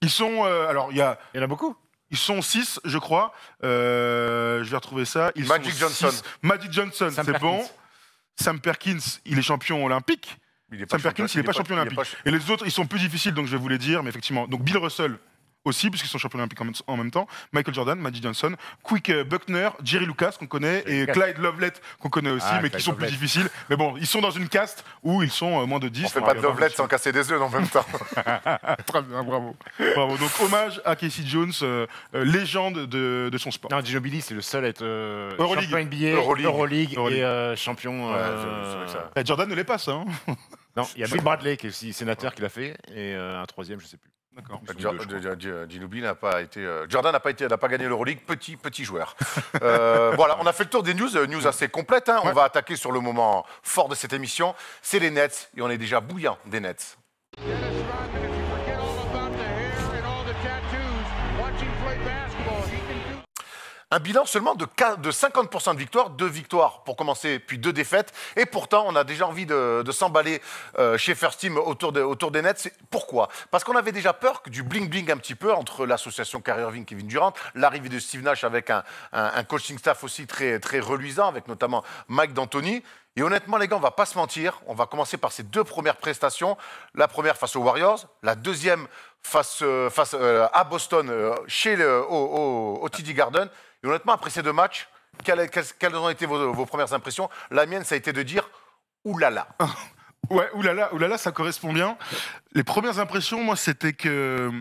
Ils sont, alors, il y en a beaucoup. ils sont 6, je crois. Je vais retrouver ça. Ils Magic sont Johnson. 6. Magic Johnson, Sam c'est Perkins. bon. Sam Perkins, il est champion olympique. Il est Sam Perkins, il n'est pas champion il est olympique. pas- Et les autres, ils sont plus difficiles, donc je vais vous les dire. Mais effectivement, donc Bill Russell aussi, puisqu'ils sont champions olympiques en même temps. Michael Jordan, Magic Johnson, Quick Buckner, Jerry Lucas, qu'on connaît, et Lucas. Clyde Lovelett, qu'on connaît aussi, mais qui Clyde sont plus Lovelett. difficiles. Mais bon, ils sont dans une caste où ils sont moins de 10. On fait pas de Lovelett sans casser des œufs en même temps. Très bien, bravo. Bravo. Donc, hommage à Casey Jones, légende de son sport. Non, Ginobili, c'est le seul à être Euroleague. champion NBA, Euroleague. et champion. Ouais, c'est vrai que ça- Jordan ne l'est pas, ça. Hein. Non, il y a Bill Bradley qui est aussi sénateur qui l'a fait et un troisième, je sais plus. D'accord. Ginobili n'a pas été. Jordan n'a pas gagné l'Euroleague, petit joueur. Voilà, on a fait le tour des news assez complètes. Hein. On va attaquer sur le moment fort de cette émission. C'est les Nets et on est déjà bouillant des Nets. Dennis Rodman, if you forget all about the hair and all the tattoos, watching play basketball, he can do. Un bilan seulement de 50% de victoires, 2 victoires pour commencer, puis 2 défaites. Et pourtant, on a déjà envie de s'emballer chez First Team autour des Nets. Pourquoi? Parce qu'on avait déjà peur du bling-bling un petit peu entre l'association Kyrie Irving, Kevin Durant, l'arrivée de Steve Nash avec un coaching staff aussi très, très reluisant, avec notamment Mike D'Antoni. Et honnêtement, les gars, on va pas se mentir. On va commencer par ces 2 premières prestations. La première face aux Warriors, la deuxième face à Boston, au TD Garden. Et honnêtement, après ces 2 matchs, quelles ont été vos premières impressions? La mienne, ça a été de dire « oulala ». Ouais, oulala, ça correspond bien. Les premières impressions, moi, c'était que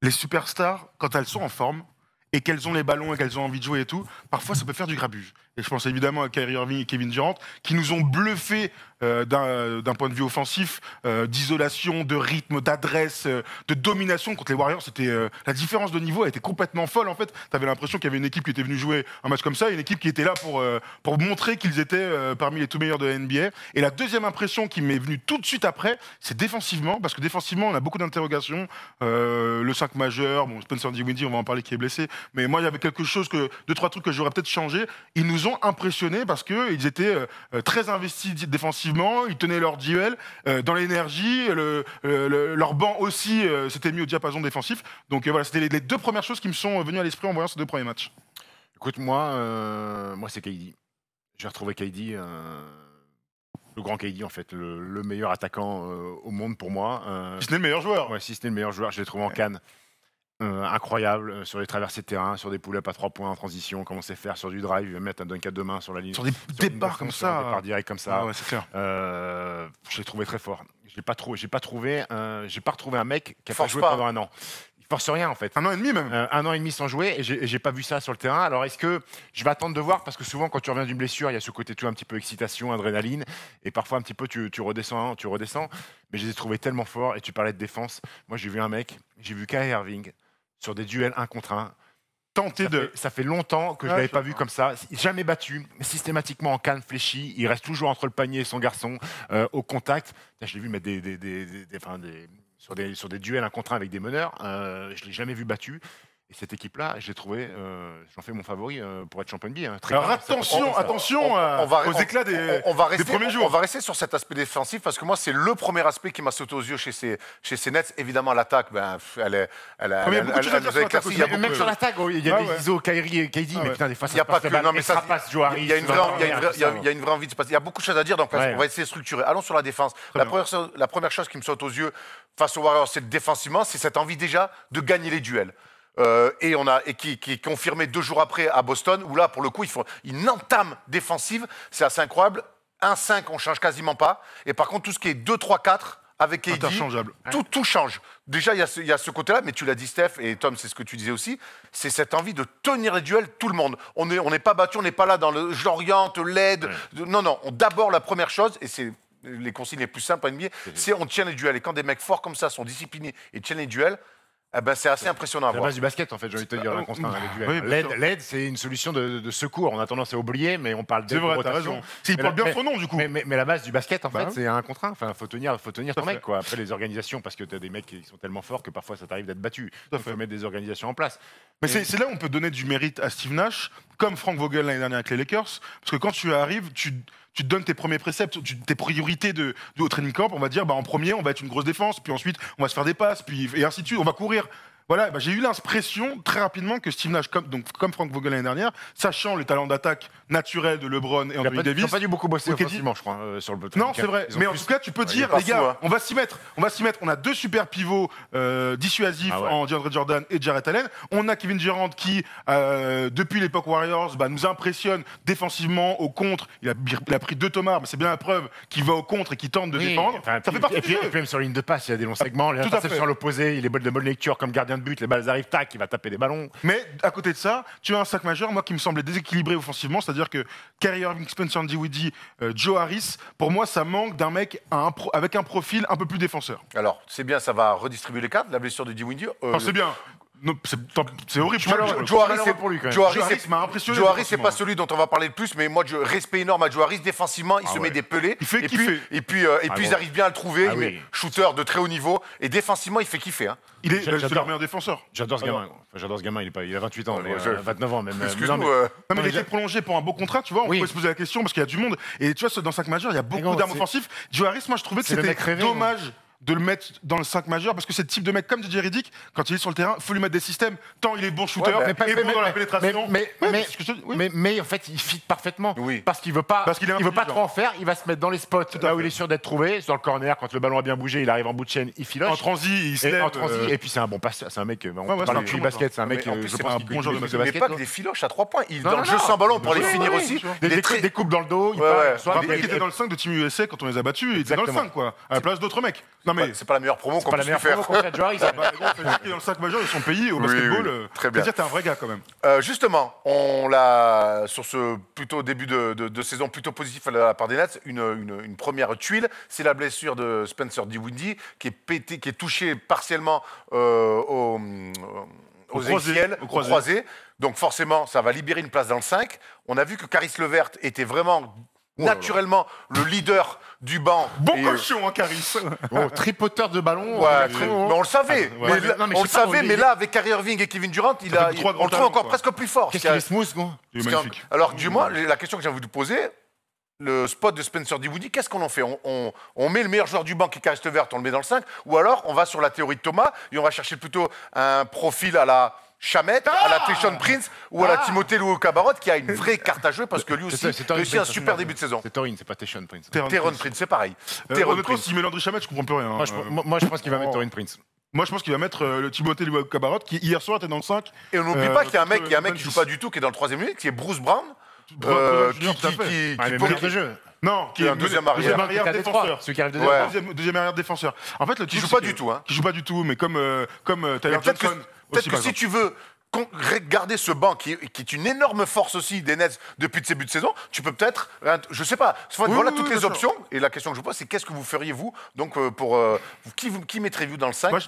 les superstars, quand elles sont en forme et qu'elles ont les ballons et qu'elles ont envie de jouer et tout, parfois ça peut faire du grabuge. Et je pense évidemment à Kyrie Irving et Kevin Durant, qui nous ont bluffés d'un point de vue offensif, d'isolation, de rythme, d'adresse, de domination contre les Warriors. La différence de niveau a été complètement folle en fait. Tu avais l'impression qu'il y avait une équipe qui était venue jouer un match comme ça, une équipe qui était là pour montrer qu'ils étaient parmi les tout meilleurs de la NBA. Et la deuxième impression qui m'est venue tout de suite après, c'est défensivement, parce que défensivement on a beaucoup d'interrogations. Le 5 majeur, bon, Spencer Dinwiddie, on va en parler, qui est blessé, mais moi il y avait quelque chose, 2-3 trucs que j'aurais peut-être changé. Ils nous ont impressionnés parce qu'ils étaient très investis défensivement, ils tenaient leur duel dans l'énergie, leur banc aussi s'était mis au diapason défensif. Donc voilà, c'était les 2 premières choses qui me sont venues à l'esprit en voyant ces 2 premiers matchs. Écoute, moi c'est KD. J'ai retrouvé KD, le grand KD en fait, le meilleur attaquant au monde pour moi. Si ce n'est le meilleur joueur. Ouais, si c'était le meilleur joueur, je l'ai trouvé en Cannes. Incroyable sur les traversées de terrain, sur des pull-ups à 3 points en transition, comment c'est faire sur du drive, il va mettre un dunk à 2 mains sur la ligne. Sur des départs comme Sur un ça. départ direct comme ça. Ah ouais, c'est clair. Je l'ai trouvé très fort. J'ai pas retrouvé un mec qui a pas Force joué pas. pendant un an. Il force rien en fait. 1 an et demi même. 1 an et demi sans jouer et j'ai pas vu ça sur le terrain. Alors est-ce que je vais attendre de voir, parce que souvent quand tu reviens d'une blessure, il y a ce côté tout un petit peu excitation, adrénaline, et parfois un petit peu tu redescends, mais je les ai trouvés tellement forts. Et tu parlais de défense, moi j'ai vu Kyrie Irving sur des duels 1 contre 1. Ça fait longtemps que je ne l'avais pas vu comme ça. Jamais battu, systématiquement en canne fléchie. Il reste toujours entre le panier et son garçon, au contact. Je l'ai vu mettre sur des duels 1 contre 1 avec des meneurs. Je ne l'ai jamais vu battu. Et cette équipe-là, je l'ai trouvé, j'en fais mon favori pour être champion NBA. Hein. Alors attention aux éclats des premiers jours. On va rester sur cet aspect défensif parce que moi, c'est le premier aspect qui m'a sauté aux yeux chez ces Nets. Évidemment, l'attaque, elle il y a beaucoup de choses à dire sur l'attaque aussi. Même sur l'attaque, il y a des ISO, Kyrie et KD, mais putain, des fois, il n'y a pas que. Non, mais ça, il y a une vraie envie de se passer. Il y a beaucoup de choses à dire, donc on va essayer de structurer. Allons sur la défense. La première chose qui me saute aux yeux face aux Warriors, c'est défensivement, c'est cette envie déjà de gagner les duels. Qui est confirmé 2 jours après à Boston, où là, pour le coup, une entame défensive, c'est assez incroyable. 1-5, on ne change quasiment pas. Et par contre, tout ce qui est 2-3-4 avec KD, tout change. Déjà, il y a ce côté-là, mais tu l'as dit, Steph, et Tom, c'est ce que tu disais aussi, c'est cette envie de tenir les duels, tout le monde. On n'est pas battu, on n'est pas là dans le j'oriente, l'aide. Non, d'abord, la première chose, et c'est les consignes les plus simples à NBA, c'est on tient les duels. Et quand des mecs forts comme ça sont disciplinés et tiennent les duels, Eh ben, c'est assez impressionnant à C'est la voir. base du basket, en fait, j'ai envie de te dire, la constante avec du oui, bien sûr. L'aide, c'est une solution de secours. On a tendance à oublier, mais on parle C'est d'aide, de vrai, t'as rotation. raison. Il Mais porte bien mais- son nom, du coup. Mais la base du basket, en Bah fait, oui. c'est un contre un. Enfin, faut tenir ton à mec, fait. quoi. Après, les organisations, parce que tu as des mecs qui sont tellement forts que parfois ça t'arrive d'être battu. à Il fait. faut mettre des organisations en place. Mais Et- c'est là où on peut donner du mérite à Steve Nash, comme Frank Vogel l'année dernière avec les Lakers, parce que quand tu arrives, tu te donnes tes premiers préceptes, tes priorités au training camp. On va dire, en premier, on va être une grosse défense, puis ensuite, on va se faire des passes, et ainsi de suite. On va courir. Voilà, j'ai eu l'impression très rapidement que Steve Nash, comme Frank Vogel l'année dernière, sachant les talents d'attaque naturels de LeBron et Ils n'ont Anthony Davis. pas dû beaucoup bosser ou KD. offensivement, je crois, sur le Non, c'est vrai. Ils ont Mais en plus- tout cas, tu peux il est dire, pas les fou, gars, hein. on va s'y mettre. On a deux super pivots dissuasifs Ah ouais. en DeAndre Jordan et Jarrett Allen. On a Kevin Durant qui, depuis l'époque Warriors, nous impressionne défensivement au contre. Il a pris 2 tomards, mais c'est bien la preuve qu'il va au contre et qu'il tente de Oui, défendre. enfin, Ça fait partie et du puis, jeu. et puis même sur la ligne de passe, il y a des longs segments, les tout à interceptions fait. à l'opposé, il est de bonne lecture comme gardien de but, les balles arrivent, tac, il va taper des ballons. Mais à côté de ça, tu as un sac majeur, moi qui me semblait déséquilibré offensivement, c'est-à-dire que Kyrie Irving, Spencer Dinwiddie, Joe Harris, pour moi, ça manque d'un mec avec un profil un peu plus défenseur. Alors, c'est bien, ça va redistribuer les cartes, la blessure de Dinwiddie. Enfin, c'est bien. Non, c'est horrible. malheureux. Joe Harris, malheureux pour lui, quand même. Joe Joe Harris, Harris m'a impressionné. Joe Harris, c'est défensivement. pas celui dont on va parler le plus, mais moi, respect énorme à Joe Harris. Défensivement, il se ouais. met des pelés. Il fait et kiffer. puis, et puis, bon. ils arrivent bien à le trouver. Ah il oui. met shooter de très haut niveau. Et défensivement, il fait kiffer. Hein. Il est J'adore. c'est leur meilleur défenseur. J'adore ce gamin. Enfin, j'adore ce gamin, il a 28 ans, mais, 29 ans même. Excuse-nous. Non, mais- Non, mais Non, il a mais été prolongé pour un beau contrat, tu vois. On Oui. pourrait se poser la question parce qu'il y a du monde. Et tu vois, dans le 5 majeur, il y a beaucoup gros, d'armes c'est- offensives. Joe Harris, moi, je trouvais que c'est le c'était mec rêvé, dommage de le mettre dans le 5 majeur parce que c'est le type de mec comme DJ Reddick, quand il est sur le terrain, il faut lui mettre des systèmes. Tant il est bon shooter Ouais, et bon dans la pénétration. Mais, Ouais, mais- c'est ce que je te dis, oui. mais en fait, il fit parfaitement. Oui. Parce qu'il veut pas, Parce qu'il est il veut pas intelligent. trop en faire. Il va se mettre dans les spots là où fait. il est sûr d'être trouvé, sur le corner quand le ballon a bien bougé, il arrive en bout de chaîne, il filoche. En transi, il se Et, lève. en transi, et puis c'est un bon passeur, c'est un mec. On ouais, parle c'est de un QI bon basket, c'est un Mais mec. en plus, Je c'est pense un qu'il bon joueur de de Mais basket. pas que des filoches à 3 points. Dans le non, jeu sans ballon pour aller oui, finir oui, aussi. oui. il est très- Des coupes dans le dos, il Ouais, part, ouais. soit- Rappelez qu'il et- était dans le 5 de Team USA quand on les a battus, il était dans le Exactement. 5, quoi, à la place d'autres mecs. Non, mais. C'est pas la meilleure promo qu'on pas la puisse lui meilleure faire. promo contre Joe Harris. Bah, gros, c'est le mec qui est dans le 5 majeur de son pays au Oui, basketball. oui, très bien. C'est-à-dire que t'es un vrai gars quand même. Justement, on l'a sur ce plutôt début de saison plutôt positif à la part des Nets, une première tuile, c'est la blessure de Spencer Dinwiddie qui est touché partiellement aux croisés, ACL, au au croisé. croisé. Donc forcément, ça va libérer une place dans le 5. On a vu que Caris LeVert était vraiment naturellement le leader du banc. Bon Et, cochon, hein, Caris. Bon, tripoteur de ballon. ouais, mais on le savait. Ah, ouais. Mais là- Non, mais on je le sais pas, savait, il mais est- là, avec Kyrie Irving et Kevin Durant, fait trois on grands le trouve talents, encore quoi. presque plus fort. Qu'est-ce Ce qui qu'il a- est smooth, gros. Il est parce que- magnifique. Alors, dis-moi, la question que j'ai envie de poser, le spot de Spencer Dinwiddie, qu'est-ce qu'on en fait on met le meilleur joueur du banc qui est Caris LeVert, on le met dans le 5, ou alors on va sur la théorie de Thomas et on va chercher plutôt un profil à la Chamette, à la Tayshaun Prince ou à la Timothée Luo-Cabarrot qui a une vraie carte à jouer parce que lui aussi C'est réussit un super début de saison. C'est Torin, c'est pas Tayshaun Prince. Teron Prince, c'est pareil. Teron Honnêtement, Prince. s'il met Landry Shamet, je comprends plus rien. Moi, je pense qu'il va mettre Torin Prince. Moi, je pense qu'il va mettre le Timothée Cabarot qui hier soir était dans le 5. Et on n'oublie pas qu'il y a un mec qui Memphis. joue pas du tout, qui est dans le 3e minute, qui est Bruce Brown. Brown Junior, tout à fait. Ah, mais peut- meneur de jeu. Non, qui est est un deuxième arrière. arrière défenseur. Celui qui arrive de Ouais. défenseur. Deuxième arrière défenseur. En fait, le Qui truc, joue c'est pas que- du tout, hein. Qui joue pas du tout, mais comme Tyler Mais peut-être Johnson. peut-être aussi, que par si exemple. tu veux garder ce banc qui est une énorme force aussi des Nets depuis ce début de saison, tu peux peut-être, je sais pas, Oui, voilà oui, toutes oui, les bien options. Et la question que je vous pose, c'est qu'est-ce que vous feriez vous donc qui mettriez-vous dans le 5 Moi,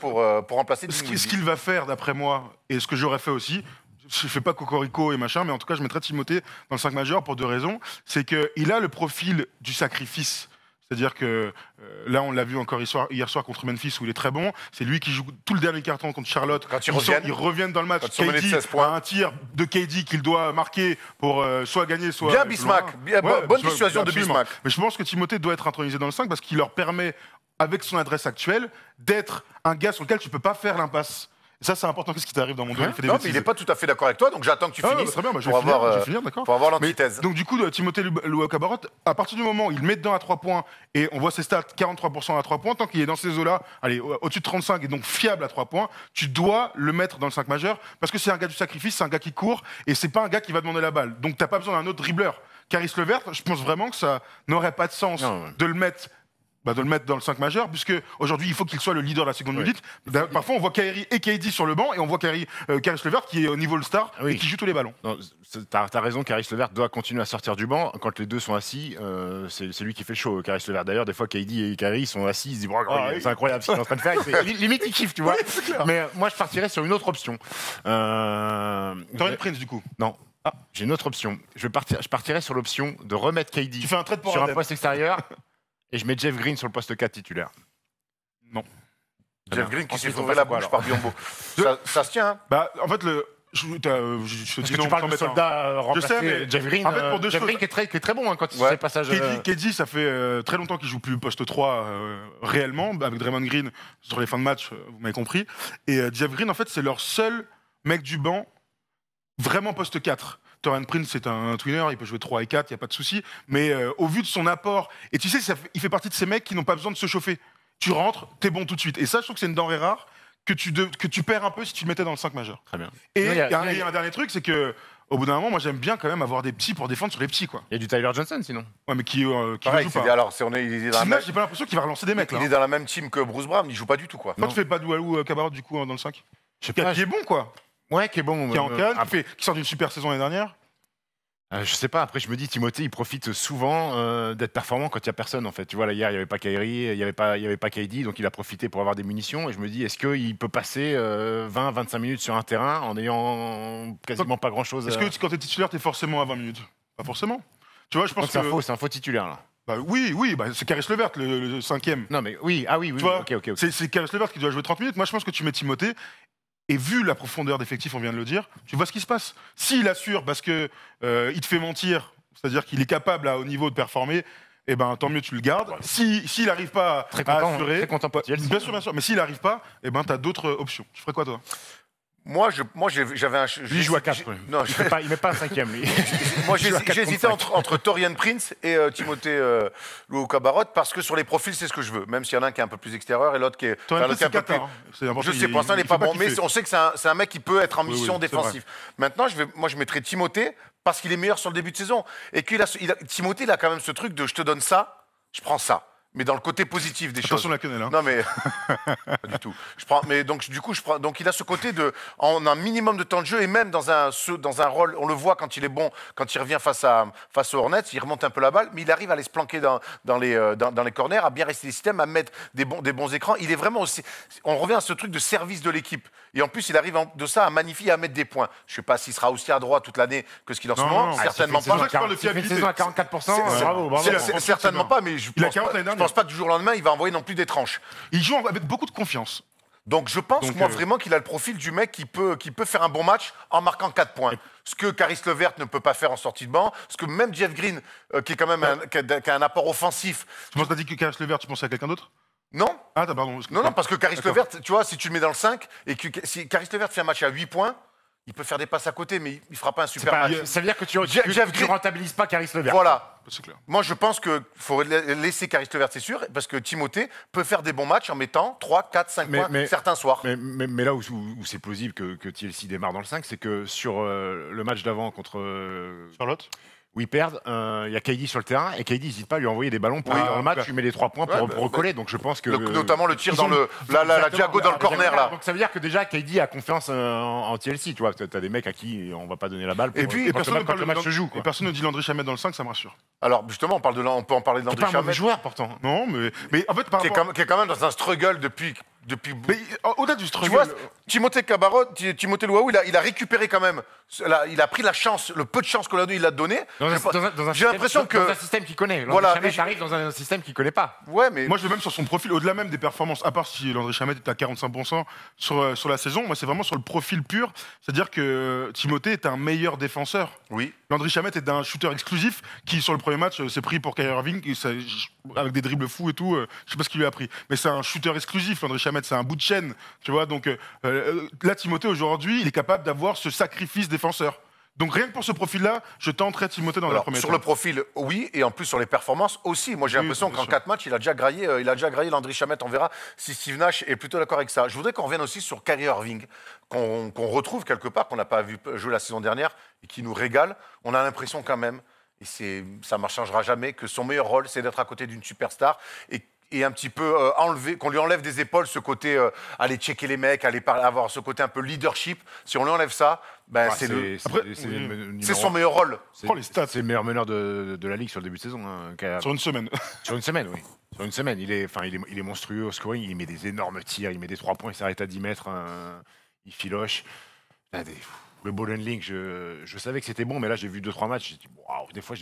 pour remplacer Ce Dinwiddie qu'il va faire, d'après moi, et ce que j'aurais fait aussi, je fais pas cocorico et machin, mais en tout cas, je mettrais Timothée dans le 5 majeur pour 2 raisons. C'est qu'il a le profil du sacrifice. C'est-à-dire que là, on l'a vu encore hier soir contre Memphis où il est très bon. C'est lui qui joue tout le dernier carton contre Charlotte. Quand ils reviennent dans le match. Quand ils sont menés de 16 points. a un tir de KD qu'il doit marquer pour soit gagner, soit. Bien Bismack, bonne dissuasion de absolument. Bismack. Mais je pense que Timothée doit être intronisé dans le 5 parce qu'il leur permet, avec son adresse actuelle, d'être un gars sur lequel tu peux pas faire l'impasse. Et ça, c'est important. Qu'est-ce qui t'arrive dans mon dos? Il fait des Non, mais bêtises. il n'est pas tout à fait d'accord avec toi, donc j'attends que tu Ah, finisses très bien, je pour avoir, vais finir, d'accord. pour avoir Mais l'antithèse. donc du coup, Timothée Luo-Cabarot, à partir du moment où il met dedans à 3 points, et on voit ses stats, 43% à 3 points, tant qu'il est dans ces eaux-là, allez, au-dessus de 35 et donc fiable à 3 points, tu dois le mettre dans le 5 majeur, parce que c'est un gars du sacrifice, c'est un gars qui court, et c'est pas un gars qui va demander la balle. Donc t'as pas besoin d'un autre dribbleur. Caris LeVert, je pense vraiment que ça n'aurait pas de sens Non, ouais. de le mettre de le mettre dans le 5 majeur, puisque aujourd'hui il faut qu'il soit le leader de la seconde Ouais. unité. Parfois on voit Kyrie et KD sur le banc et on voit Caris Levert qui est au niveau All-Star Oui. et qui joue tous les ballons. T'as raison, Caris Levert doit continuer à sortir du banc. Quand les deux sont assis, c'est lui qui fait le show, Caris Levert. D'ailleurs, des fois, KD et Kyrie sont assis, ils se disent oui. c'est incroyable ce qu'il est en train de faire. Limite, il kiffe, tu vois. Mais moi, je partirais sur une autre option. Torian Prince du coup. Non. J'ai une autre option. Je partirais sur l'option de remettre KD Tu fais un trade pour sur un Harden. poste extérieur et je mets Jeff Green sur le poste 4 titulaire. Non. Jeff Green qui s'est Ensuite, on trouvé passe la quoi, bouche alors par Biombo. Ça se tient, hein. En fait, je te Parce dis que non tu parles sans de mettre un- soldat remplacé. sais, mais Jeff Green, en fait, pour deux Jeff choses. Green qui est très bon quand il Ouais. fait le passage. KD, ça fait très longtemps qu'il joue plus poste 3 réellement, avec Draymond Green sur les fins de match, vous m'avez compris. Et Jeff Green, en fait, c'est leur seul mec du banc vraiment poste 4. Torian Prince, c'est un twinner, il peut jouer 3 et 4, il n'y a pas de souci. Mais au vu de son apport, et tu sais, il fait partie de ces mecs qui n'ont pas besoin de se chauffer. Tu rentres, t'es bon tout de suite. Et ça, je trouve que c'est une denrée rare que tu perds un peu si tu le mettais dans le 5 majeur. Très bien. Et Non, il y a un dernier truc, c'est que au bout d'un moment, moi j'aime bien quand même avoir des petits pour défendre sur les petits, quoi. Il y a du Tyler Johnson sinon. Ouais, mais qui Pareil, ne joue pas. alors, il est dans la Steve même- Nash, j'ai pas l'impression qu'il va relancer des mecs là. il est dans la même team que Bruce Brown, il joue pas du tout, quoi. Toi, tu fais pas Doualou Cabarot du coup dans le 5 Je sais qui pas. est bon, quoi. Ouais, qui est bon. Qui est en canne, après, qui sort d'une super saison l'année dernière. Je sais pas, après je me dis Timothée il profite souvent d'être performant quand il y a personne en fait. Tu vois là hier il y avait pas Kyrie, il y avait pas KD donc il a profité pour avoir des munitions et je me dis est-ce qu'il peut passer 20-25 minutes sur un terrain en ayant quasiment pas grand chose Est-ce que quand t'es titulaire, t'es forcément à 20 minutes? Pas forcément. Tu vois, je pense que. c'est un faux titulaire là. Oui, c'est Caris Levert, le 5e. Non mais oui, oui, Tu vois, ok. c'est Caris Levert qui doit jouer 30 minutes. Moi, je pense que tu mets Timothée. Et vu la profondeur d'effectif, on vient de le dire, tu vois ce qui se passe. S'il assure parce que il te fait mentir, c'est-à-dire qu'il est capable à haut niveau de performer, eh ben tant mieux tu le gardes. S'il n'arrive pas Très à content, assurer, très content pour Thiel. bien sûr. Mais s'il n'arrive pas, eh ben t'as d'autres options. Tu ferais quoi toi? Moi, j'avais un. Lui il joue à 4. Non, Il met pas un 5e lui. moi, Il joue à 4 j'hésitais contre 5. entre Torian Prince et Timothée Cabarot parce que sur les profils, c'est ce que je veux. Même s'il y en a un qui est un peu plus extérieur et l'autre qui est. Torian l'autre qui est Prince, un peu c'est Qatar, hein. C'est important, Je sais, pour l'instant, il n'est fait pas bon, kiffer. mais on sait que c'est un mec qui peut être en Oui, mission oui, c'est défensive. Maintenant, je mettrais Timothée parce qu'il est meilleur sur le début de saison. Et Timothée, il a quand même ce truc de je te donne ça, je prends ça. Mais dans le côté positif des choses. Attention la quenelle, hein. Non, mais. Pas du tout. Mais donc, du coup, donc, il a ce côté de. En un minimum de temps de jeu et même dans un rôle. On le voit quand il est bon, quand il revient face aux Hornets, il remonte un peu la balle, mais il arrive à aller se planquer dans les corners, à bien rester des systèmes, à mettre des bons écrans. Il est vraiment aussi. On revient à ce truc de service de l'équipe. Et en plus, il arrive de ça à magnifier, à mettre des points. Je ne sais pas s'il sera aussi à droite toute l'année que ce qu'il est en ce Non, moment. non, Certainement c'est pour ça pas. que je parle de Il fait une fiabilité. saison à 44%, bravo. Certainement pas, mais je Il a pense 40 pas, l'année je dernière. pense pas que du jour au lendemain, il va envoyer non plus des tranches. Il joue avec beaucoup de confiance. Donc je pense Donc, moi vraiment qu'il a le profil du mec qui peut faire un bon match en marquant 4 points. Ce que Caris Levert ne peut pas faire en sortie de banc, ce que même Jeff Green, qui est quand même qui a un apport offensif. Tu penses que t'as dit que Caris Levert, tu pensais à quelqu'un d'autre? Non, Ah, pardon. non, parce que Caris D'accord. Levert, tu vois, si tu le mets dans le 5, et que si Caris Levert fait un match à 8 points, il peut faire des passes à côté, mais il fera pas un super match. Ça veut dire que tu Jeff Green- rentabilises pas Caris Levert. Voilà. C'est clair. Moi, je pense qu'il faut laisser Caris Levert, c'est sûr, parce que Timothée peut faire des bons matchs en mettant 3, 4, 5 points certains soirs. Mais là où c'est plausible que TLC démarre dans le 5, c'est que sur le match d'avant contre Charlotte? où ils perdent, il y a KD sur le terrain et KD n'hésite pas à lui envoyer des ballons pour Oui, dans le match, bah, il met les 3 points ouais, pour recoller. Donc je pense que Notamment le tir dans la diago dans le corner là. Donc ça veut dire que déjà KD a confiance en TLC, tu vois. T'as des mecs à qui on va pas donner la balle. Et puis, quand le match se joue. Et personne ne dit Landry Shamet dans le 5, ça me rassure. Alors justement, on peut en parler de C'est Landry pas un mauvais Shamet, joueur pourtant. Non, mais en fait, par qui rapport. est quand même dans un struggle depuis. Mais au-delà du Tu struggle. vois, Timothée Cabarot, Timothée Luaou, il a récupéré quand même. Il a pris la chance, le peu de chance que il a donné. J'ai l'impression que. Dans un système qu'il connaît. Voilà, Landry et Shamet arrive dans un système qu'il connaît pas. Ouais, mais. Moi, je vais même sur son profil, au-delà même des performances, à part si Landry Shamet est à 45% sur la saison, moi, c'est vraiment sur le profil pur. C'est-à-dire que Timothée est un meilleur défenseur. Oui. Landry Shamet est un shooter exclusif qui, sur le premier match, s'est pris pour Kyrie Irving, avec des dribbles fous et tout. Je sais pas ce qu'il lui a appris. Mais c'est un shooter exclusif. Landry Shamet, c'est un bout de chaîne. Tu vois, donc là, Timothée, aujourd'hui, il est capable d'avoir ce sacrifice défenseur. Donc rien que pour ce profil-là, je tenterais Timothée dans la Alors, première sur le profil, oui, et en plus sur les performances aussi. Moi, j'ai Oui, l'impression bien qu'en sûr. 4 matchs, il a déjà graillé Landry Shamet. On verra si Steve Nash est plutôt d'accord avec ça. Je voudrais qu'on revienne aussi sur Kyrie Irving, qu'on retrouve quelque part, qu'on n'a pas vu jouer la saison dernière et qui nous régale. On a l'impression quand même, et ça ne changera jamais, que son meilleur rôle, c'est d'être à côté d'une superstar. ait un petit peu enlevé, qu'on lui enlève des épaules ce côté aller checker les mecs, avoir ce côté un peu leadership. Si on lui enlève ça, ben, Ah, c'est numéro son meilleur rôle. Prends les stats. C'est le meilleur meneur de la ligue sur le début de saison. Hein, Sur une semaine. Sur une semaine, oui. Sur une semaine. Il est monstrueux au scoring. Il met des énormes tirs. Il met des 3 points. Il s'arrête à 10 mètres. Il filoche. Le ball handling, je savais que c'était bon, mais là, j'ai vu 2-3 matchs. J'ai dit, waouh, des fois,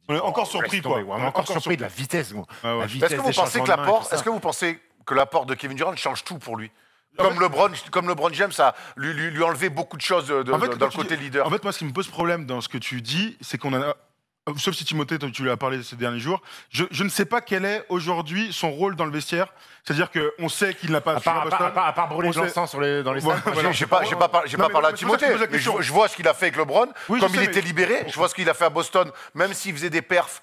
On est encore surpris, laisse quoi. tomber, on est encore surpris de la vitesse. Gros. Ah ouais. La vitesse Est-ce que vous des pensez changements que de main et tout ça. est-ce que vous pensez que l'apport de Kevin Durant change tout pour lui? Comme LeBron James a lui enlevé beaucoup de choses dans le côté leader. En fait, moi, ce qui me pose problème dans ce que tu dis, c'est qu'on a. Sauf si Timothée, tu lui as parlé ces derniers jours, je ne sais pas quel est aujourd'hui son rôle dans le vestiaire. C'est-à-dire qu'on sait qu'il n'a pas. À part brûler On de sait- l'encens dans les Voilà, stades. voilà. J'ai pas Non, parlé mais à c'est pour ça Timothée, que je pose la mais question. je vois ce qu'il a fait avec LeBron. Oui, Comme je il sais, était mais- libéré, je vois ce qu'il a fait à Boston, même s'il faisait des perfs.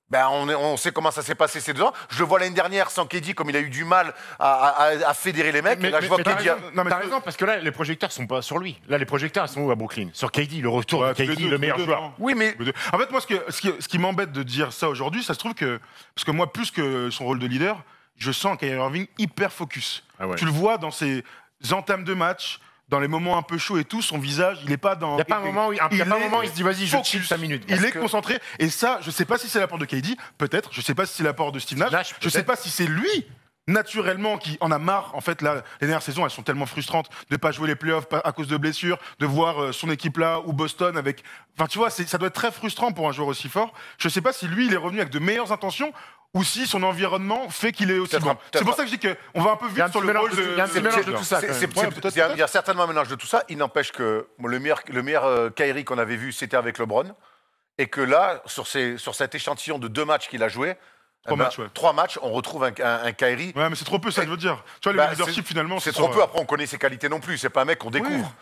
Ben, on sait comment ça s'est passé ces 2 ans. Je le vois l'année dernière sans KD, comme il a eu du mal à fédérer les mecs. Et là, je vois t'as KD. raison, Non, mais t'as c'est- raison, parce que là, les projecteurs sont pas sur lui. Là, les projecteurs, ils sont où à Brooklyn? Sur KD, le retour Ouais, de tous les KD, deux, le tous les meilleur deux, joueur. non. Oui, mais En fait, moi, ce qui m'embête de dire ça aujourd'hui, ça se trouve que. Parce que moi, plus que son rôle de leader, je sens Kyrie Irving hyper focus. Ah ouais. Tu le vois dans ses entames de match, dans les moments un peu chauds et tout, son visage, il n'est pas dans. Il n'y a pas un moment où il se dit, vas-y, je focus. chill 5 minutes. Il Parce est que- concentré. Et ça, je sais pas si c'est l'apport de KD, peut-être. Je sais pas si c'est l'apport de Steve Nash. Nash, Je sais peut-être. pas si c'est lui, naturellement, qui en a marre. En fait, là, les dernières saisons, elles sont tellement frustrantes de pas jouer les playoffs à cause de blessures, de voir son équipe là ou Boston avec. Enfin, tu vois, ça doit être très frustrant pour un joueur aussi fort. Je sais pas si lui, il est revenu avec de meilleures intentions. Ou si son environnement fait qu'il est aussi Peut-être bon. un- peut-être C'est pour un- ça que je dis qu'on va un peu Il y a un vite sur petit le mélange rôle de- il y a un petit mélange de tout ça. C'est- quand c'est- même. c'est- Ouais, peut-être, il y a certainement un mélange de tout ça. Il n'empêche que le meilleur Kyrie qu'on avait vu, c'était avec LeBron. Et que là, sur cet échantillon de 2 matchs qu'il a joué, 3 matchs, on retrouve un Kyrie. Ouais, mais c'est trop peu, ça, je veux dire. Tu vois, le Bah, leadership, finalement, C'est sur, trop peu. Après, on connaît ses qualités non plus. C'est pas un mec qu'on découvre.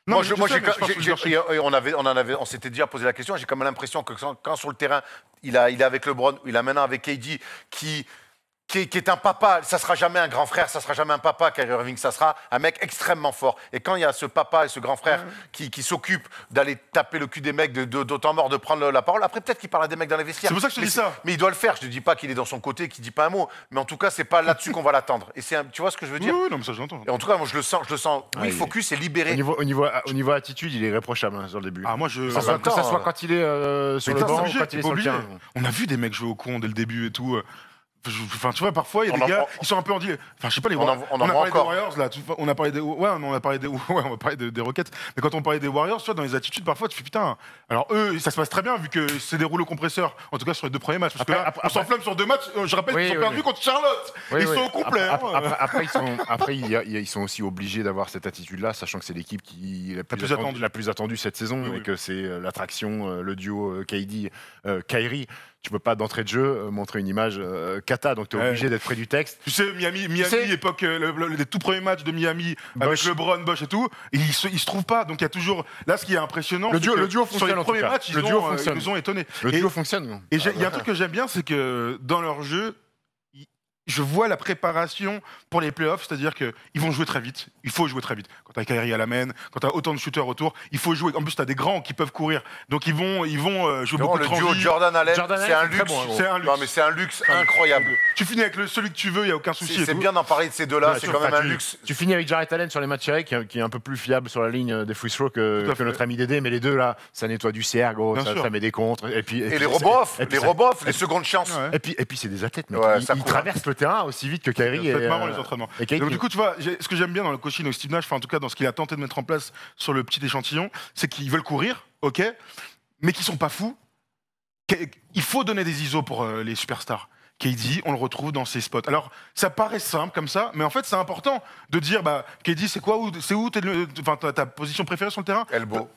Non, Moi, mais je sais, mais je pense que le leadership- on s'était déjà posé la question. J'ai quand même l'impression que quand sur le terrain, il est avec LeBron, il a maintenant avec KD, qui est un papa. Ça sera jamais un grand frère, ça sera jamais un papa, Kyrie Irving. Ça sera un mec extrêmement fort. Et quand il y a ce papa et ce grand frère qui s'occupent d'aller taper le cul des mecs d'autant mort de prendre la parole, après peut-être qu'il parle à des mecs dans les vestiaires. C'est pour ça que je te Mais dis ça. Mais il doit le faire. Je ne dis pas qu'il est dans son côté, qu'il dit pas un mot. Mais en tout cas, c'est pas là-dessus qu'on va l'attendre. Et tu vois ce que je veux Oui, dire? oui, non, mais ça, j'entends. Et en tout cas, moi, je le sens. Ouais, Focus et libéré. Au niveau attitude, il est irréprochable hein, sur le début. Ah, moi, je. Que ça soit quand il est sur Mais le attends, banc c'est ou quand obligé, il est t'es sur pas le obligé. terrain. On a vu des mecs jouer au con dès le début et tout. Enfin, tu vois, parfois, il y a des gars, ils sont un peu en deal. Enfin, je sais pas, les on en Warriors. voit On a parlé des encore. Warriors, là. On a parlé des. Ouais, on a parlé des. Ouais, on va parler des Rockets. Mais quand on parlait des Warriors, tu vois, dans les attitudes, parfois, tu fais putain. Alors, eux, ça se passe très bien, vu que c'est des rouleaux compresseurs. En tout cas, sur les 2 premiers matchs. Parce que là, on s'enflamme sur 2 matchs. Je rappelle qu'ils ont perdu contre Charlotte. Ils sont au complet. Après, ils sont aussi obligés d'avoir cette attitude-là, sachant que c'est l'équipe qui est la plus attendue cette saison Oui, et que c'est l'attraction, le duo KD-Kyrie. Tu peux pas d'entrée de jeu montrer une image cata, donc tu es obligé d'être près du texte. Tu sais, Miami, époque, les tout premiers matchs de Miami avec Bosh. LeBron, Bosh et tout, et ils se trouvent pas. Donc il y a toujours. Là, ce qui est impressionnant, Le c'est duo- que le duo sur fonctionne, les en premiers tout cas. matchs, Le duo fonctionne. ils nous ont étonnés. Le Et- duo fonctionne. Et il y a un truc que j'aime bien, c'est que dans leur jeu, je vois la préparation pour les playoffs, c'est-à-dire qu'ils vont jouer très vite. Il faut jouer très vite. Quand tu as Kyrie à la main, quand tu as autant de shooters autour, il faut jouer. En plus, tu as des grands qui peuvent courir. Donc ils vont jouer beaucoup de Le duo transi. Jordan Allen, Jordan c'est Allen, un c'est très luxe. bon, hein, gros. C'est un luxe. Non, mais c'est un luxe incroyable. Tu finis avec celui que tu veux, il n'y a aucun souci. et C'est tout. bien d'en parler de ces deux-là. C'est quand même un luxe. Tu finis avec Jarrett Allen sur les matchs serrés, qui est un peu plus fiable sur la ligne des free throws Tout à que fait. notre ami Dédé, mais les deux là, ça nettoie du CR, gros, Bien sûr. ça met des contres. Et Les robots, les secondes chances. Ouais. Et puis c'est des athlètes, mec. Ouais, Ils ça court, traversent le terrain aussi vite que Kyrie. C'est marrant les entraînements. Et Kyrie, Donc du coup, tu vois, ce que j'aime bien dans le coaching de Steve Nash, enfin en tout cas dans ce qu'il a tenté de mettre en place sur le petit échantillon, c'est qu'ils veulent courir, ok, mais qu'ils sont pas fous. Il faut donner des ISO pour les superstars. KD, on le retrouve dans ses spots. Alors, ça paraît simple comme ça, mais en fait, c'est important de dire, bah, KD, c'est quoi, c'est où ta position préférée sur le terrain? Elbow.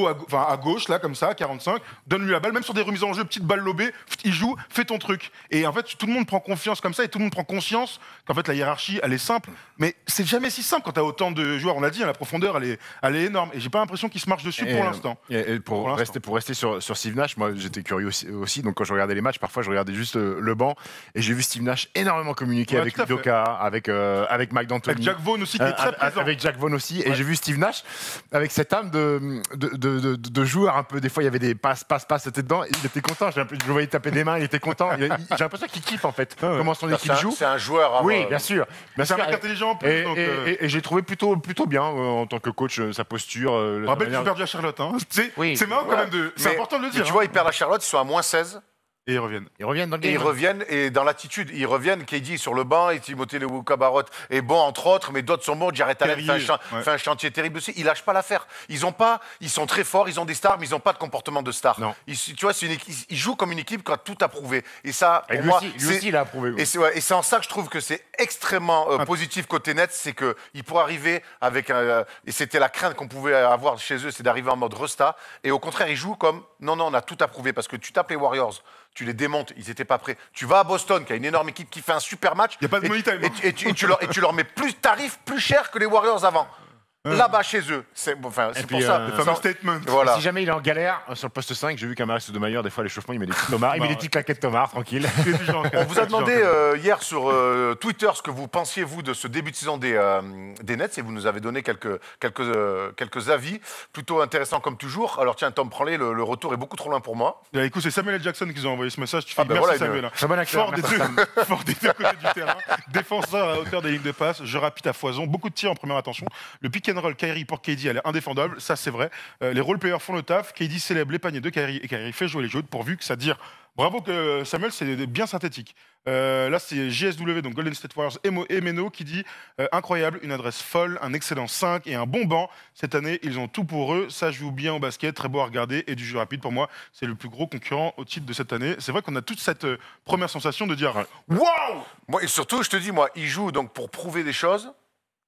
À gauche, là, comme ça, à 45, donne-lui la balle, même sur des remises en jeu, petite balle lobée, il joue, fais ton truc. Et en fait, tout le monde prend confiance comme ça, et tout le monde prend conscience qu'en fait, la hiérarchie, elle est simple, mais c'est jamais si simple quand t'as autant de joueurs. On l'a dit, la profondeur, elle est énorme, et j'ai pas l'impression qu'ils se marchent dessus pour l'instant. Et pour rester sur Steve Nash, moi, j'étais curieux aussi, donc quand je regardais les matchs, parfois, je regardais juste le banc. Et j'ai vu Steve Nash énormément communiquer Ouais, avec tout à fait. Udoka, avec Mike D'Antoni. Avec Jack Vaughn aussi qui est très présent. Avec Jack Vaughn aussi. Et j'ai vu Steve Nash avec cette âme de joueur un peu. Des fois, il y avait des passes, c'était dedans. Il était content. Je le voyais taper des mains, il était content. J'ai l'impression qu'il kiffe en fait. Comment son équipe joue. C'est un joueur. à- Oui, bien sûr. Bien C'est un sûr. mec intelligent en plus. Et, donc, et j'ai trouvé plutôt bien en tant que coach sa posture. je rappelle qu'ils ont perdu à Charlotte. Hein. Oui. C'est marrant quand même. C'est Mais- important de le mais dire. tu hein. vois, ils perdent à Charlotte, ils sont à moins 16. Et ils reviennent. Ils reviennent dans le Et ils game. reviennent, et dans l'attitude, ils reviennent. KD sur le banc, et Timothée Lewu-Cabarot est bon, entre autres, mais d'autres sont bons. Jared Allen fait un chantier terrible aussi. Ils lâchent pas l'affaire. Ils sont très forts, ils ont des stars, mais ils n'ont pas de comportement de star. Non. Tu vois, ils jouent comme une équipe qui a tout approuvé. Et ça, Et pour lui moi, aussi, il a approuvé. et c'est en ça que je trouve que c'est extrêmement positif côté Nets, c'est qu'ils pourraient arriver avec et c'était la crainte qu'on pouvait avoir chez eux, c'est d'arriver en mode resta. Et au contraire, ils jouent comme non, on a tout approuvé parce que tu tapes les Warriors, tu les démontes, ils n'étaient pas prêts. Tu vas à Boston, qui a une énorme équipe qui fait un super match. Y a pas de money time, hein. Et tu leur mets plus tarif plus cher que les Warriors avant. Là-bas chez eux. C'est pour puis, ça. Le fameux statement. Voilà. Si jamais il est en galère sur le poste 5, j'ai vu qu'Amaris Sotomayor, des fois, à l'échauffement, il met des petites tomates, il met des petites claquettes tomates, tranquille. On vous a demandé hier sur Twitter ce que vous pensiez, vous, de ce début de saison des Nets, et vous nous avez donné quelques avis plutôt intéressants comme toujours. Alors tiens, Tom, prends-les, le retour est beaucoup trop loin pour moi. Écoute, c'est Samuel L. Jackson qui nous a envoyé ce message. Tu fais ben merci voilà, Samuel. hein. Très bon acteur. Fort des deux côtés du terrain. Défenseur à la hauteur des lignes de passe. Je rapide à foison. Beaucoup de tirs en première attention. Le pick and roll Kyrie pour KD, elle est indéfendable. Ça, c'est vrai. Les role-players font le taf. KD célèbre les paniers de Kyrie et Kyrie fait jouer les jeux pourvu que ça dire. Bravo que Samuel, c'est bien synthétique. Là, c'est JSW, donc Golden State Warriors et Meno qui dit incroyable, une adresse folle, un excellent 5 et un bon banc. Cette année, ils ont tout pour eux. Ça joue bien au basket, très beau à regarder et du jeu rapide. Pour moi, c'est le plus gros concurrent au titre de cette année. C'est vrai qu'on a toute cette première sensation de dire waouh. Moi, et surtout, je te dis, moi, ils jouent donc pour prouver des choses,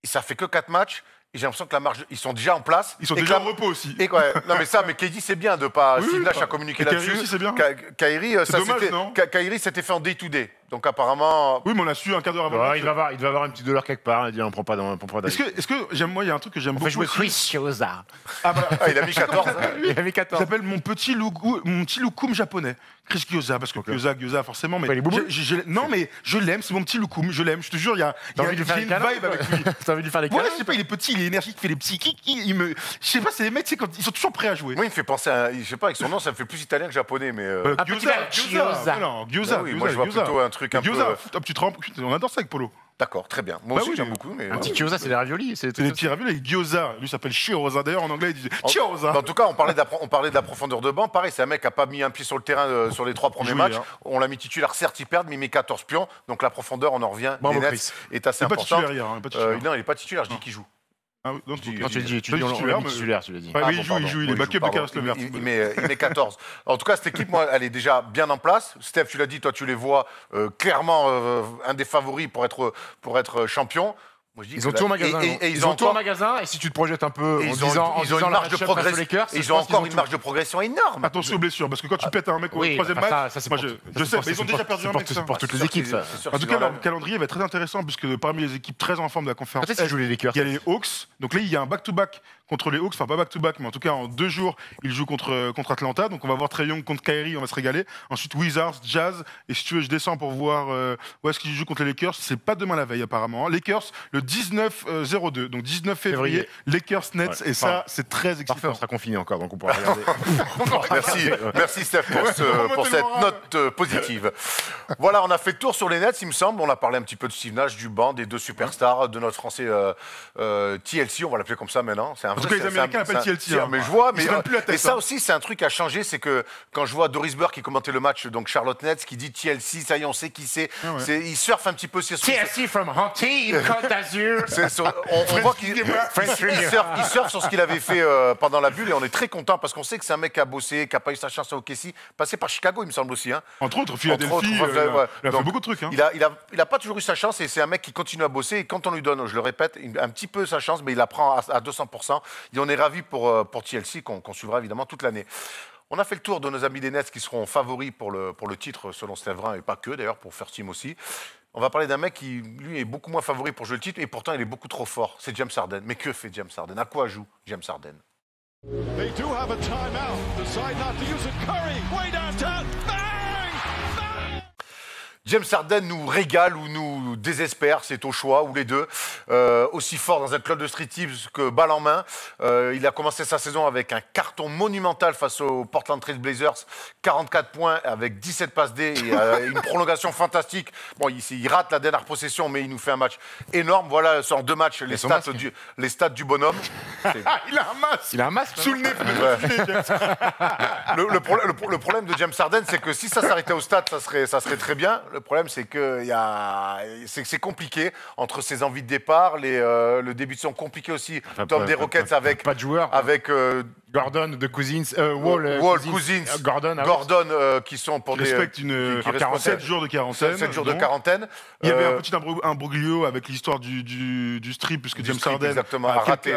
et ça fait que 4 matchs. Et j'ai l'impression que la marge, ils sont déjà en place. Ils sont et déjà que- en repos aussi. Et ouais, non mais ça, mais KD c'est bien de pas. Oui, Steve oui, Nash bah, a communiqué et Kyrie là-dessus. aussi, c'est bien. Kyrie, C'est dommage, non Kyrie s'était fait en day-to-day. Donc apparemment. Oui, mais on l'a su un quart d'heure avant. Ouais, le match. il devait avoir une petite douleur quelque part. Il dit on prend pas Est-ce que j'aime, moi, il y a un truc que j'aime On fait beaucoup. jouer aussi. Chris Chioza. Ah, bah, Ah, il a mis 14. Il avait il 14. s'appelle mon petit loukoum japonais. Chris Gyoza, parce que Gyoza forcément. Mais Pas les boubous non, mais je l'aime, c'est mon petit loukoum, je l'aime. Je te jure, il y a T'as envie de lui faire une des câlins, vibe avec lui. T'as envie de lui faire des Ouais, câlins je sais pas, il est petit, il est énergique, il fait des petits kicks. Je sais pas, c'est les mecs, ils sont toujours prêts à jouer. Moi, il me fait penser à. Je sais pas, avec son nom, ça me fait plus italien que japonais, mais. Un petit verre Gyoza. Non, Gyoza. Ah oui, moi, je vois plutôt un truc un peu. Gyoza, tu te rends, on adore ça avec Polo. D'accord, très bien. Moi Bah aussi, oui, j'aime mais- beaucoup. Mais... Un petit Chioza, c'est des raviolis. C'est des petits raviolis avec Gyoza. Lui s'appelle Chioza. D'ailleurs, en anglais, il disait Chioza. En tout cas, on parlait de la profondeur de banc. Pareil, c'est un mec qui n'a pas mis un pied sur le terrain sur les 3 premiers Joué, matchs. hein. On l'a mis titulaire, certes, ils perdent, mais il met 14 pions. Donc la profondeur, on en revient. Bravo, des Nets Chris. est assez Il est pas importante. titulaire hier. Hein, pas titulaire. Non, il n'est pas titulaire, je dis qu'il joue. Ah oui, non, dis- Non, tu l'as dit, Pas on l'a titulaire, mis mais- titulaire, tu l'as dit. Ouais, Ah oui, bon, il pardon. joue, il est Oui, backup de pardon. Caris Levert. Il met 14. En tout cas, cette équipe, moi, elle est déjà bien en place. Steph, tu l'as dit, toi, tu les vois clairement un des favoris pour être champion. Moi, je dis Ils que ont là- tout au magasin. et Ils ont tout au magasin. Et si tu te projettes un peu et en ils ont disant une marge de progression. Lakers, Ils ont encore une marge de progression énorme. Attention aux blessures, parce que quand tu pètes un mec au Oui, troisième enfin, match, ça, c'est moi pour- je sais, mais ils ont déjà perdu un mec. ça. C'est pour toutes les sûr équipes, qu'ils- ça. c'est sûr En tout qu'ils cas, enlèvent. leur calendrier va être très intéressant, puisque parmi les équipes très en forme de la conférence, Peut-être si je joue les Lakers. il y a les Hawks. Donc là, il y a un back-to-back contre les Hawks, enfin pas back-to-back, mais en tout cas en 2 jours, ils jouent contre Atlanta. Donc on va voir Trae Young contre Kyrie, on va se régaler. Ensuite Wizards, Jazz, et si tu veux, je descends pour voir où est-ce qu'ils jouent contre les Lakers. C'est pas demain la veille apparemment. Lakers le 19-02, donc 19 février, Lakers Nets, Ouais. et ça Enfin, c'est très Parfait, excitant. on sera confiné encore, donc on pourra regarder. Merci Steph pour remontez le cette moral. note positive. Voilà, on a fait le tour sur les Nets, il me semble. On a parlé un petit peu de Steve Nash, du banc, des 2 superstars, de notre français TLC, on va l'appeler comme ça maintenant. C'est un En tout vrai- cas, les c'est un- Américains l'appellent c'est un- TLC, hein. Mais je vois, Ils mais se prennent plus la tête, et ça hein. aussi, c'est un truc à changer, c'est que quand je vois Doris Burke qui commentait le match, donc Charlotte Nets, qui dit TLC, ça y est, on sait qui c'est. Ah ouais. Il surfe un petit peu sur TLC from Hunty, Côte d'Azur. on voit qu'il il surfe sur ce qu'il avait fait pendant la bulle et on est très content parce qu'on sait que c'est un mec qui a bossé, qui n'a pas eu sa chance à OKC, passé par Chicago, il me semble aussi. Hein. Entre autres, Philadelphie, Entre autres, il a ouais. fait Donc, beaucoup de trucs. Hein. Il a pas toujours eu sa chance et c'est un mec qui continue à bosser et quand on lui donne, je le répète, un petit peu sa chance, mais il la prend à 200%. Et on est ravis pour TLC qu'on suivra évidemment toute l'année. On a fait le tour de nos amis des Nets qui seront favoris pour le titre selon Steve Brun et pas que d'ailleurs pour First Team aussi. On va parler d'un mec qui, lui, est beaucoup moins favori pour jouer le titre et pourtant il est beaucoup trop fort. C'est James Harden. Mais que fait James Harden? À quoi joue James Harden? They do have a timeout. Decide not to use it. Curry, way downtown. Bang! Bang! James Harden nous régale ou nous désespère, c'est au choix, ou les deux. Aussi fort dans un club de street teams que balle en main. Il a commencé sa saison avec un carton monumental face aux Portland Trail Blazers. 44 points avec 17 passes D et une prolongation fantastique. Bon, il rate la dernière possession, mais il nous fait un match énorme. Voilà, en 2 matchs, les stats du bonhomme. Il a un masque. Il a un masque. Sous le nez. Le problème de James Harden, c'est que si ça s'arrêtait au stade, ça serait très bien. Le problème, c'est que c'est compliqué entre ses envies de départ, le début de saison compliqué aussi. Tom des Rockets avec pas de joueurs. Avec Gordon de Cousins, Wall, Cousins, Gordon, Gordon qui sont pour des respectent une 7 jours de quarantaine. 7 jours de quarantaine. Il y avait un petit imbroglio avec l'histoire du strip, puisque James Harden exactement, a raté.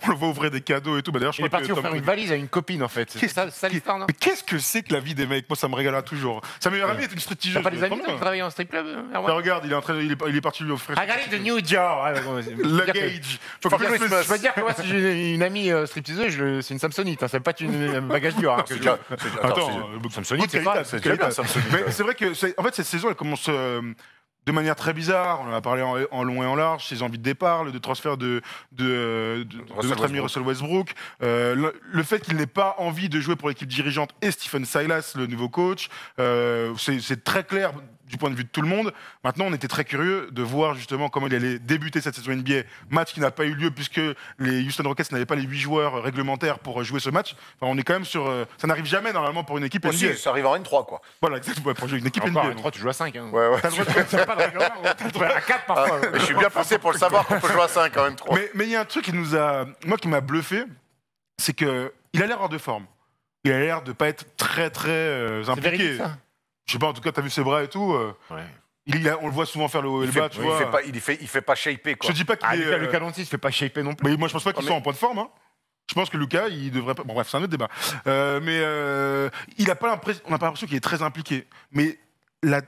On le voit ouvrir des cadeaux et tout. D'ailleurs, il est parti offrir une valise à une copine, en fait. C'est ça l'histoire, non? Mais qu'est-ce que c'est que la vie des mecs? Moi, ça me régalera toujours. Sa meilleure amie est une stripteaseuse. T'as pas des amis qui travaillent en strip club? Regarde, il est parti lui offrir. Regardez de New York. Le Gage. Je veux dire que moi, si j'ai une amie stripteaseuse, c'est une Samsonite. Ça peut pas être une bagage du Attends, Samsonite, c'est pas. Mais c'est vrai que, en fait, cette saison, elle commence de manière très bizarre. On en a parlé en long et en large. Ses envies de départ, le transfert de notre ami Russell Westbrook, le fait qu'il n'ait pas envie de jouer pour l'équipe dirigeante et Stephen Silas, le nouveau coach. C'est très clair du point de vue de tout le monde. Maintenant, on était très curieux de voir justement comment il allait débuter cette saison NBA. Match qui n'a pas eu lieu puisque les Houston Rockets n'avaient pas les 8 joueurs réglementaires pour jouer ce match. Enfin, on est quand même sur... ça n'arrive jamais normalement pour une équipe NBA. Si, ça arrive en N3, quoi. Voilà, exactement. Pour jouer une équipe NBA. En N3, tu joues à 5. Hein. Ouais. T'as pas de règlement. T'as le droit à 4 parfois. Mais je suis bien placé pour le savoir qu'on peut jouer à 5 en N3. Mais il y a un truc qui m'a bluffé, c'est qu'il a l'air hors de forme. Il a l'air de pas être très impliqué. Véridique, ça. Je sais pas, en tout cas, t'as vu ses bras et tout. Ouais. On le voit souvent faire le bas, tu vois. Il fait pas shaper, quoi. Je dis pas qu'il est... Lucas Doncic fait pas shaper non plus. Mais moi, je pense pas qu'il soit en point de forme. Hein. Je pense que Lucas, il devrait pas... Bon, bref, c'est un autre débat. Il a pas l'impression... On n'a pas l'impression qu'il est très impliqué. Mais la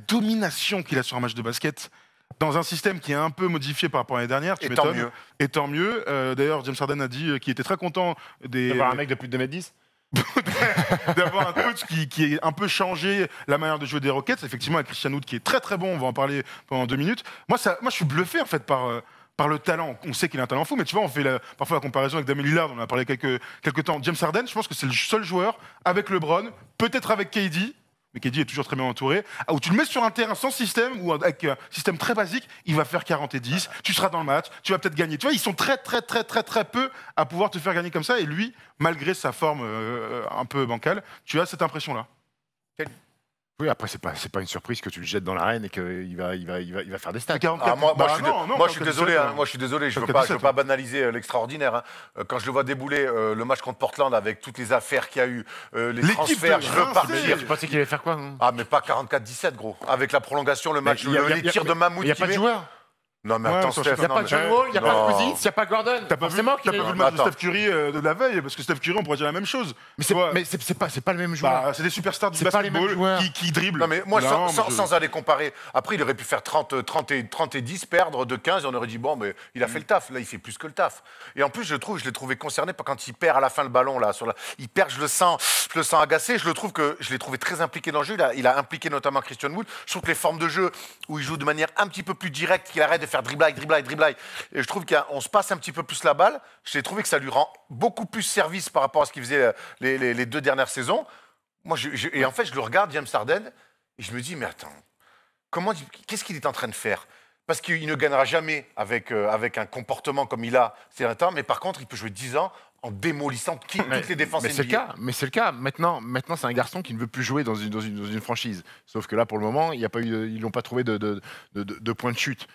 domination qu'il a sur un match de basket, dans un système qui est un peu modifié par rapport à l'année dernière, tu m'étonnes. Et tant mieux. D'ailleurs, James Harden a dit qu'il était très content d'avoir un mec de plus de 2m10. d'avoir un coach qui est un peu changé la manière de jouer des Rockets. Effectivement, avec Christian Wood qui est très très bon, on va en parler pendant 2 minutes. Moi, je suis bluffé en fait par le talent. On sait qu'il a un talent fou, mais tu vois, on fait parfois la comparaison avec Damian Lillard, on en a parlé quelques temps. James Harden, je pense que c'est le seul joueur avec LeBron, peut-être avec KD, mais KD est toujours très bien entouré, où tu le mets sur un terrain sans système ou avec un système très basique, il va faire 40 et 10, tu seras dans le match, tu vas peut-être gagner. Tu vois, ils sont très peu à pouvoir te faire gagner comme ça, et lui, malgré sa forme un peu bancale, tu as cette impression-là. Oui, après, c'est pas une surprise que tu le jettes dans l'arène et qu'il va faire des stats. Moi, je suis désolé. Moi, je suis désolé. Je veux pas banaliser l'extraordinaire. Hein. Quand je le vois débouler le match contre Portland avec toutes les affaires qu'il y a eu, les transferts, je veux partir. Tu pensais qu'il allait faire quoi? Ah, mais pas 44-17, gros. Avec la prolongation, le match, les tirs de Mahmoud. Il n'y a pas de joueurs. Non, mais attends, Steph. Il n'y a pas de John Wall, il n'y a pas de Cousins, il n'y a pas Gordon. T'as pas vu le match de Steph Curry de la veille? Parce que Steph Curry, on pourrait dire la même chose. Mais c'est pas le même joueur. C'est des superstars du basketball qui dribblent. Non, mais moi, sans aller comparer, après, il aurait pu faire 30 et 10, perdre de 15, et on aurait dit, bon, mais il a fait le taf. Là, il fait plus que le taf. Et en plus, je l'ai trouvé concerné quand il perd à la fin le ballon. Il perd, je le sens agacé. Je l'ai trouvé très impliqué dans le jeu. Il a impliqué notamment Christian Wood. Je trouve que les formes de jeu où il joue de manière un petit peu plus directe, qu'il arrête de faire dribbler. Et je trouve qu'on se passe un petit peu plus la balle. J'ai trouvé que ça lui rend beaucoup plus service par rapport à ce qu'il faisait les 2 dernières saisons. Moi, et en fait, je le regarde, James Harden, et je me dis, mais attends, qu'est-ce qu'il est en train de faire? Parce qu'il ne gagnera jamais avec un comportement comme il a ces derniers temps, mais par contre, il peut jouer 10 ans en démolissant toutes les défenses NBA. Mais c'est le cas. Maintenant, c'est un garçon qui ne veut plus jouer dans une franchise. Sauf que là, pour le moment, ils n'ont pas trouvé de point de chute.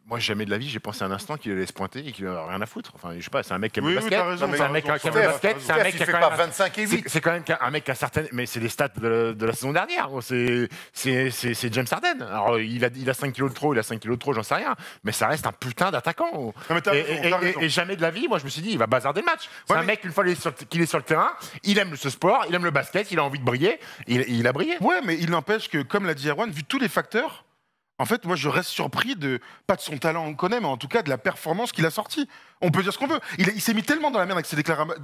Moi, jamais de la vie, j'ai pensé un instant qu'il allait se pointer et qu'il n'avait rien à foutre. Enfin, je sais pas, c'est un mec qui aime le basket. C'est un mec qui aime le basket. C'est un mec qui fait pas 25 et 8. C'est quand même un mec qui a certaines. Mais c'est les stats de la saison dernière. C'est James Harden. Alors, il a 5 kilos de trop, j'en sais rien. Mais ça reste un putain d'attaquant. Et jamais de la vie, moi, je me suis dit, il va bazarder le match. C'est un mec, une fois qu'il est sur le terrain, il aime ce sport, il aime le basket, il a envie de briller. Il a brillé. Ouais, mais il n'empêche que, comme l'a dit Erwan, vu tous les facteurs, en fait, moi, je reste surpris pas de son talent, on le connaît, mais en tout cas de la performance qu'il a sortie. On peut dire ce qu'on veut. Il s'est mis tellement dans la merde avec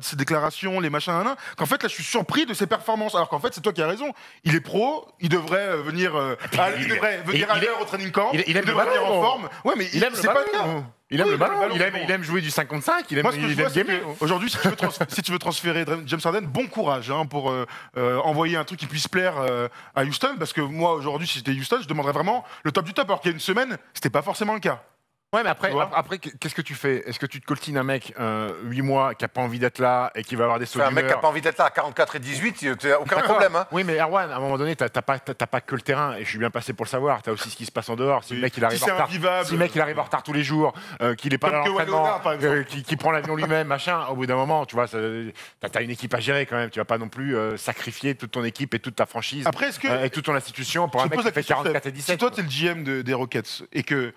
ses déclarations, les machins, qu'en fait, là, je suis surpris de ses performances. Alors qu'en fait, c'est toi qui as raison. Il est pro, il devrait venir, à l'heure au training camp, il devrait venir en forme. Ouais, mais il aime c'est pas le cas. Il aime le ballon, il aime jouer du 5 contre 5, il aime gamer. Aujourd'hui, si tu veux transférer James Harden, bon courage pour envoyer un truc qui puisse plaire à Houston, parce que moi, aujourd'hui, si j'étais Houston, je demanderais vraiment le top du top, alors qu'il y a une semaine, c'était pas forcément le cas. Ouais, mais après qu'est-ce que tu fais? Est-ce que tu te coltines un mec 8 mois qui a pas envie d'être là et qui va avoir des sauts d'humeur? Un mec qui a pas envie d'être là à 44 et 18, t'as aucun problème. Hein. Oui, mais Erwan, à un moment donné, t'as pas que le terrain, et je suis bien passé pour le savoir. T'as aussi ce qui se passe en dehors. Si le mec il arrive en retard, si le mec il arrive en retard tous les jours, qu'il est pas là à l'entraînement, qui prend l'avion lui-même, machin. Au bout d'un moment, tu vois, t'as une équipe à gérer quand même. Tu vas pas non plus sacrifier toute ton équipe et toute ta franchise et toute ton institution pour un mec qui fait 44 et 17. Si toi t'es le GM des Rockets et que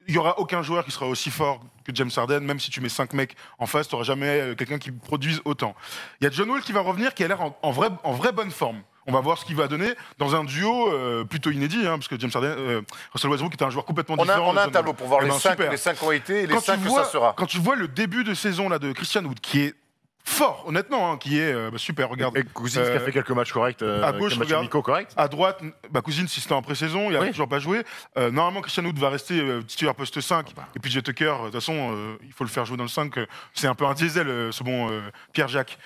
il n'y aura aucun joueur qui sera aussi fort que James Harden, même si tu mets 5 mecs en face, tu n'auras jamais quelqu'un qui produise autant. Il y a John Wall qui va revenir, qui a l'air en vraie bonne forme. On va voir ce qu'il va donner dans un duo plutôt inédit, parce que James Harden, Russell Westbrook est un joueur complètement différent. On a un tableau pour voir les 5 ont été et les 5 que ça sera. Quand tu vois le début de saison là, de Christian Wood, qui est fort, honnêtement, qui est super, regarde. Et Cousins qui a fait quelques matchs corrects, à gauche, regarde, correct. À droite, Cousins, si c'était en pré-saison, il a toujours pas joué. Normalement, Christian Wood va rester titulaire poste 5. Et puis Jay Tucker, de toute façon, il faut le faire jouer dans le 5. C'est un peu un diesel, ce bon Pierre-Jacques.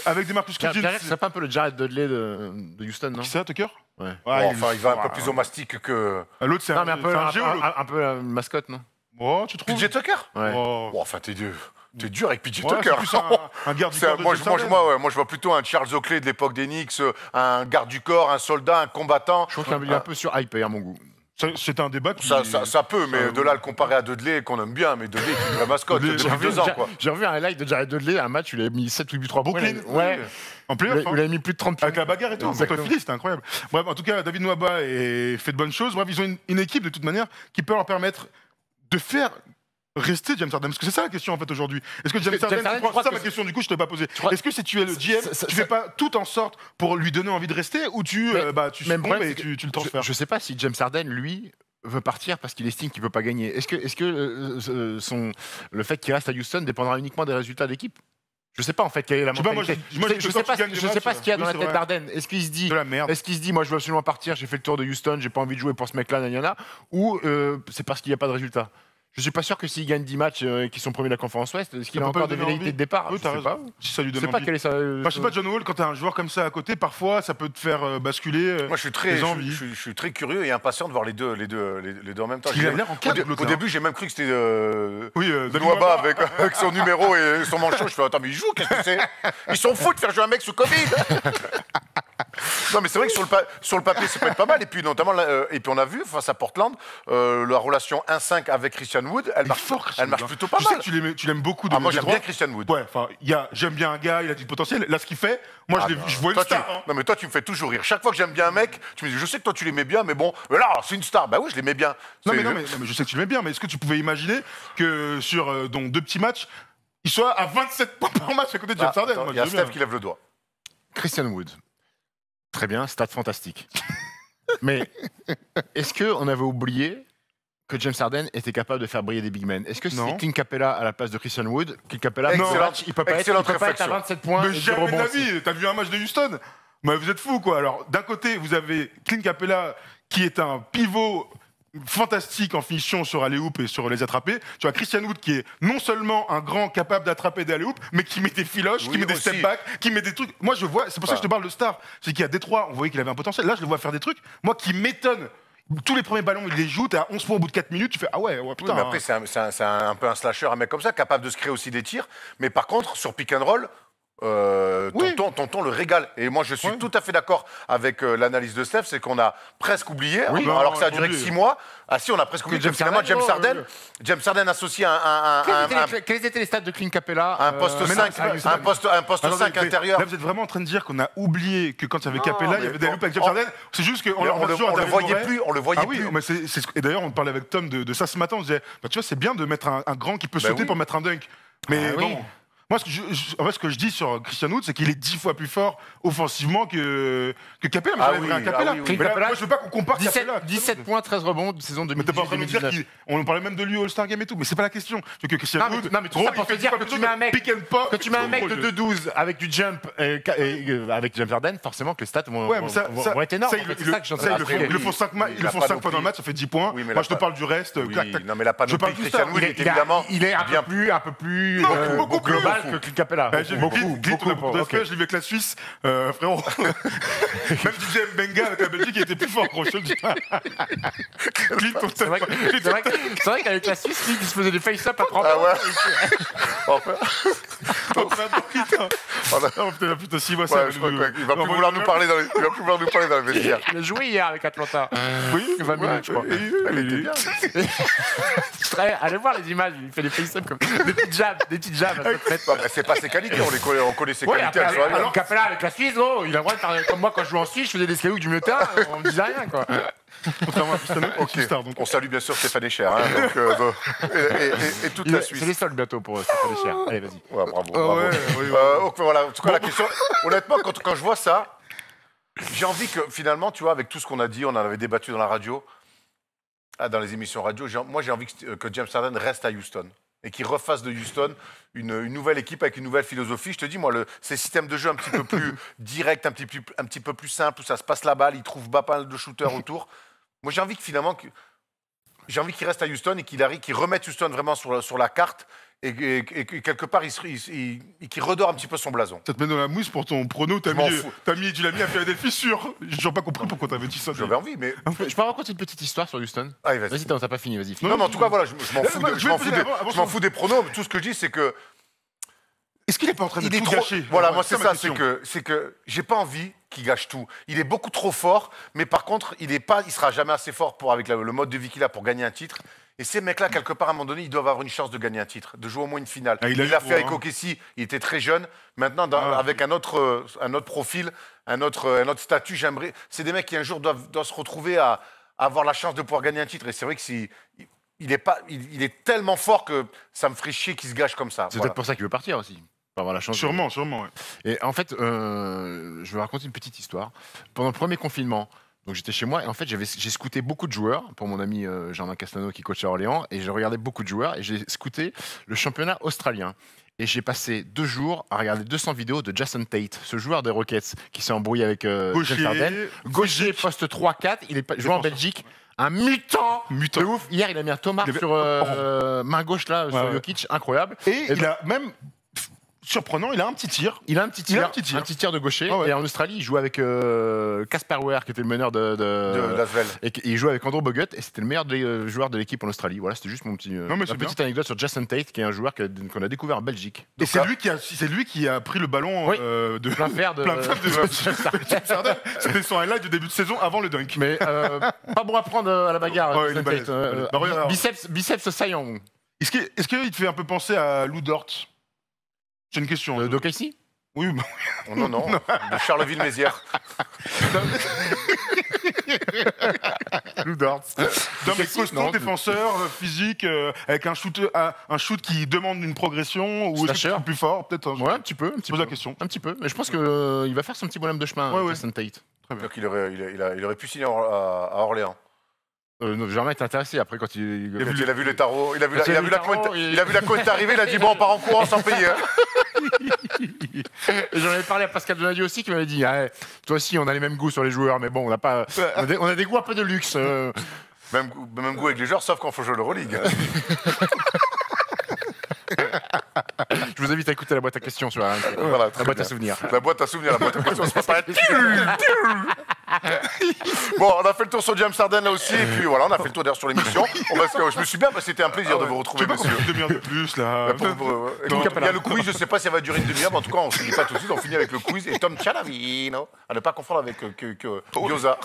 Avec des Marcus Cousins. Pierre-Jacques, c'est pas un peu le Jared Dudley de Houston, non? Qui c'est, Tucker? Ouais. Enfin, il va un peu plus au mastic que. L'autre, c'est un peu la mascotte, non? Oh, tu trouves? PJ Tucker? Ouais. Enfin, t'es dur avec PJ Tucker. C'est plus un garde du corps de moi, je vois plutôt un Charles Oakley de l'époque des Knicks, un garde du corps, un soldat, un combattant. Je trouve qu'il est un peu surhypé à mon goût. C'est un débat qui... Ça peut, mais de là le comparer à Dudley, qu'on aime bien, mais Dudley est une vraie mascotte depuis 2 ans. J'ai revu un highlight de Jared Dudley, un match où il a mis 7 ou 8 3 points. Ouais. En playoff, il a mis plus de 30 points. Avec la bagarre et tout, contre Philly, c'était incroyable. Bref, en tout cas, David Nwaba fait de bonnes choses. Bref, ils ont une équipe de toute manière qui peut leur permettre de faire rester James Harden. Parce que c'est ça la question en fait aujourd'hui. Est-ce que James Harden, c'est ça ma question du coup, je te l'ai pas posée. Est-ce que si tu es le GM, tu fais pas tout en sorte pour lui donner envie de rester ou tu succombes et tu le transfères? Je sais pas si James Harden, lui, veut partir parce qu'il estime qu'il peut pas gagner. Est-ce que le fait qu'il reste à Houston dépendra uniquement des résultats d'équipe? Je sais pas en fait quelle est la mentalité. Je sais pas ce qu'il y a dans la tête d'Harden. Est-ce qu'il se dit, moi je veux absolument partir, j'ai fait le tour de Houston, j'ai pas envie de jouer pour ce mec-là, ou c'est parce qu'il n'y a pas de résultat? Je suis pas sûr que s'il gagne 10 matchs qui sont premiers de la conférence Ouest, est-ce qu'il a encore des velléités de départ? Oui, t'as raison. Si ça lui donne envie. Quel est ça. Je sais pas, John Wall, quand t'as un joueur comme ça à côté, parfois ça peut te faire basculer. Moi, je suis très curieux et impatient de voir les deux en même temps. Il a l'air en cadre, au début, j'ai même cru que c'était Nwaba avec son numéro et son manchot. Je fais attends, mais il joue, qu'est-ce que c'est? Ils sont fous de faire jouer un mec sous Covid. Non, mais c'est vrai que sur le papier, ça peut être pas mal. Et puis, notamment, on a vu, face à Portland, la relation 1-5 avec Christian Wood, elle marche plutôt pas mal. Je sais que tu l'aimes beaucoup. Moi, j'aime bien Christian Wood. Ouais, enfin, j'aime bien un gars, il a du potentiel. Là, ce qu'il fait, moi, je vois une star. Non, mais toi, tu me fais toujours rire. Chaque fois que j'aime bien un mec, tu me dis, je sais que toi, tu l'aimais bien, mais bon, là, c'est une star. Bah oui, je l'aimais bien. Non, mais je sais que tu l'aimais bien, mais est-ce que tu pouvais imaginer que sur 2 petits matchs, il soit à 27 points par match à côté de James Harden? Il y a Steph qui lève le doigt. Christian Wood. Très bien, stat fantastique. Mais est-ce qu'on avait oublié que James Harden était capable de faire briller des big men? Est-ce que c'est Clint Capella à la place de Christian Wood? Clint Capella, il peut pas être à 27 points. Mais jamais de la vie. T'as vu un match de Houston? Mais vous êtes fous, quoi. Alors, d'un côté, vous avez Clint Capella qui est un pivot fantastique en finition sur alley-oop et sur les attrapés. Tu vois Christian Wood qui est non seulement un grand capable d'attraper des alley-oop, mais qui met des filoches, qui met des step-back, qui met des trucs. Moi, je vois, c'est pour ça que je te parle de star. C'est qu'il y a Détroit, on voyait qu'il avait un potentiel. Là, je le vois faire des trucs, moi, qui m'étonnent. Tous les premiers ballons, il les joue, t'es à 11 points au bout de 4 minutes, tu fais ah ouais, putain. Oui, mais après, c'est un peu un slasher, un mec comme ça, capable de se créer aussi des tirs. Mais par contre, sur pick and roll, Tonton le régale. Et moi, je suis tout à fait d'accord avec l'analyse de Steph, c'est qu'on a presque oublié, alors que ça a duré que 6 mois. Ah si, on a presque oublié. James Harden associé à Quels étaient les stats de Clint Capella? Un poste 5 intérieur. Là, vous êtes vraiment en train de dire qu'on a oublié que quand il y avait Capella, il y avait des loupes avec James Harden. C'est juste qu'on le voyait plus. On le voyait plus. Et d'ailleurs, on parlait avec Tom de ça ce matin. On disait, tu vois, c'est bien de mettre un grand qui peut sauter pour mettre un dunk. Mais bon. Moi, en fait, ce que je dis sur Christian Wood, c'est qu'il est 10 fois plus fort offensivement que Capella. Mais Ah j'avais oui, pris un Capella. ah oui, oui. Mais là, Capella, moi, je veux pas qu'on compare 17 Capella. points, 13 rebonds, saison Mais t'es pas en train de me dire 2018-2019. qu'on parlait même de lui au All-Star Game et tout, mais c'est pas la question. C'est que Christian Wood, Non, mais tout gros, ça pour il te fait dire 10 fois que plus tu de mets un mec, pick and pop. que tu mets un mec de Gros jeu. 2-12 avec du jump, avec James Harden, forcément que les stats vont, Ouais, mais ça, vont être énormes. ça, En fait, c'est ça que je suis en train ça, de ils dire. le font 5 il a pas non fois dans le plus. match, ça fait 10 points. Oui, mais Moi, la je te pa- parle du reste. Oui, clac, tac. non, mais la Je parle panoplie, tout Christian ça. Wood Il est est évidemment il est bien. un peu plus Non, beaucoup plus. global que Capella. J'ai vu Beaucoup, Glit, beaucoup. pour de fait, je l'ai vu avec la Suisse, frérot. Même DJ Benga avec la Belgique, il était plus fort, gros, je te le dis. Glit, C'est vrai c'est vrai qu'avec la Suisse, il se faisait des face-up à 30 Ah ans. ouais. Enfin, Oh putain, si, moi, ouais, ça. je crois qu'il va plus vouloir nous parler dans les, il va plus vouloir nous parler dans les vestiaires. Il a joué hier avec Atlanta. Oui, 20 minutes, je crois. Elle était bien. Allez voir les images, il fait des face-up comme des petites jabs. à cette tête. Bah, c'est pas ses qualités, on connaît ses Ouais, qualités. après, elles sont bien. alors Capella avec la Suisse, oh, il a le droit de faire comme moi quand je jouais en Suisse, je faisais des escaliers du milieu de terrain, on me disait rien quoi. Contrairement à Christian Wood, Ok. All-Star, donc. On salue bien sûr Stéphane Echer, hein, et toute la Suisse. C'est les soldes bientôt pour Stéphane Echer. Allez, vas-y. Ouais, bravo. Ah bravo. ouais, oui, oui. Ok, voilà, en tout cas, la question. Honnêtement, quand je vois ça, j'ai envie que finalement, tu vois, avec tout ce qu'on a dit, on en avait débattu dans la radio, dans les émissions radio, moi j'ai envie que James Harden reste à Houston et qu'il refasse de Houston une nouvelle équipe avec une nouvelle philosophie. Je te dis, moi, ces systèmes de jeu un petit peu plus directs, un petit peu plus simples, où ça se passe la balle, il trouve pas mal de shooters autour. Moi, j'ai envie que finalement, j'ai envie qu'il reste à Houston et qu'il remette Houston vraiment sur la carte et quelque part, qu'il redore un petit peu son blason. Ça te met dans la mousse pour ton prono, tu m'en fous. l'as mis à Philadelphie sûr. J'ai toujours pas compris pourquoi t'avais dit ça. J'avais envie, mais. Je peux raconter une petite histoire sur Houston. Allez, vas-y. Vas-y, t'as pas fini, vas-y. Non, mais en tout cas, voilà, je m'en fous, je vais fous des pronos. Tout ce que je dis, c'est que. Est-ce qu'il est pas en train de Il est tout trop. gâcher? Voilà, moi, c'est ma ça, question. c'est que j'ai pas envie qu'il gâche tout. Il est beaucoup trop fort, mais par contre, il sera jamais assez fort avec le mode de vie qu'il a pour gagner un titre. Et ces mecs-là, quelque part, à un moment donné, ils doivent avoir une chance de gagner un titre, de jouer au moins une finale. Ah, il l'a fait avec hein. OKC, il était très jeune. Maintenant, avec un autre profil, un autre statut, j'aimerais. C'est des mecs qui un jour doivent se retrouver à avoir la chance de pouvoir gagner un titre. Et c'est vrai que il est tellement fort que ça me ferait chier qu'il se gâche comme ça. C'est Voilà. peut-être pour ça qu'il veut partir aussi. Pour avoir la chance. Sûrement, ouais. Et en fait, je vais raconter une petite histoire. Pendant le premier confinement, donc j'étais chez moi et en fait j'ai scouté beaucoup de joueurs pour mon ami Germain Castano qui coach à Orléans et j'ai regardé beaucoup de joueurs et j'ai scouté le championnat australien. Et j'ai passé 2 jours à regarder 200 vidéos de Jason Tate, ce joueur des Rockets qui s'est embrouillé avec James Harden. Gaucher, poste 3-4, il est joué en Belgique. Un mutant de ouf. Hier, il a mis un tomahawk Il avait- sur main gauche là, sur ouais. Jokic, incroyable. Et il a même, surprenant, il a un petit tir. Il a un petit tir, de gaucher. Ah ouais. Et en Australie, il joue avec Casper Ware, qui était le meneur De Lasvel. et il jouait avec Andrew Bogut, et c'était le meilleur joueur de l'équipe en Australie. Voilà, c'était juste mon petit, mais ma c'est petite anecdote sur Jason Tate, qui est un joueur qu'on a découvert en Belgique. Et c'est lui qui a pris le ballon Oui. de Plein fer de plein fer de James Harden. C'était son highlight du début de saison avant le dunk. Mais pas bon à prendre à la bagarre. Ouais, il est Jason balèze. Tate. Bah, regarde. Biceps saillant. Est-ce qu'il te fait un peu penser à Lou Dort? J'ai une question. d'OKC Oui, bah, Oh, non, de Charleville-Mézières. Lou Dort. d'un mec non, costaud, défenseur, physique, avec un shoot qui demande une progression ou est-ce que Slasher. tu es plus fort peut-être. Ouais, un petit peu. Pose la question. Un petit peu. Mais je pense qu'il va faire son petit bonhomme de chemin, Ouais. Jason Tate. Donc il aurait pu signer à Orléans. Non, Germain est intéressé après quand il Il a vu les tarots, il a vu Quand il a vu la les tarots, cointe il- il a vu la cointe arriver, il a dit bon, on part en courant sans payer. Et j'en avais parlé à Pascal Donadieu aussi qui m'avait dit ah, toi aussi on a les mêmes goûts sur les joueurs mais bon on a des goûts un peu de luxe. Même goût avec les joueurs, sauf quand il faut jouer l'Euroleague. Je vous invite à écouter la boîte à questions sur la Voilà, la très boîte à bien. souvenirs. La boîte à souvenirs, la boîte à questions, c'est pas pareil. Bon, on a fait le tour sur James Harden là aussi, et puis voilà, on a fait le tour d'ailleurs sur l'émission. Je me suis bien, c'était un plaisir de vous retrouver, Tu peux pas messieurs. une demi-heure de plus là. Il y a le quiz, je ne sais pas si ça va durer une demi-heure, mais en tout cas, on ne se dit pas tout de suite, on finit avec le quiz. Et Tom Cialavino, à ne pas confondre avec Gyoza.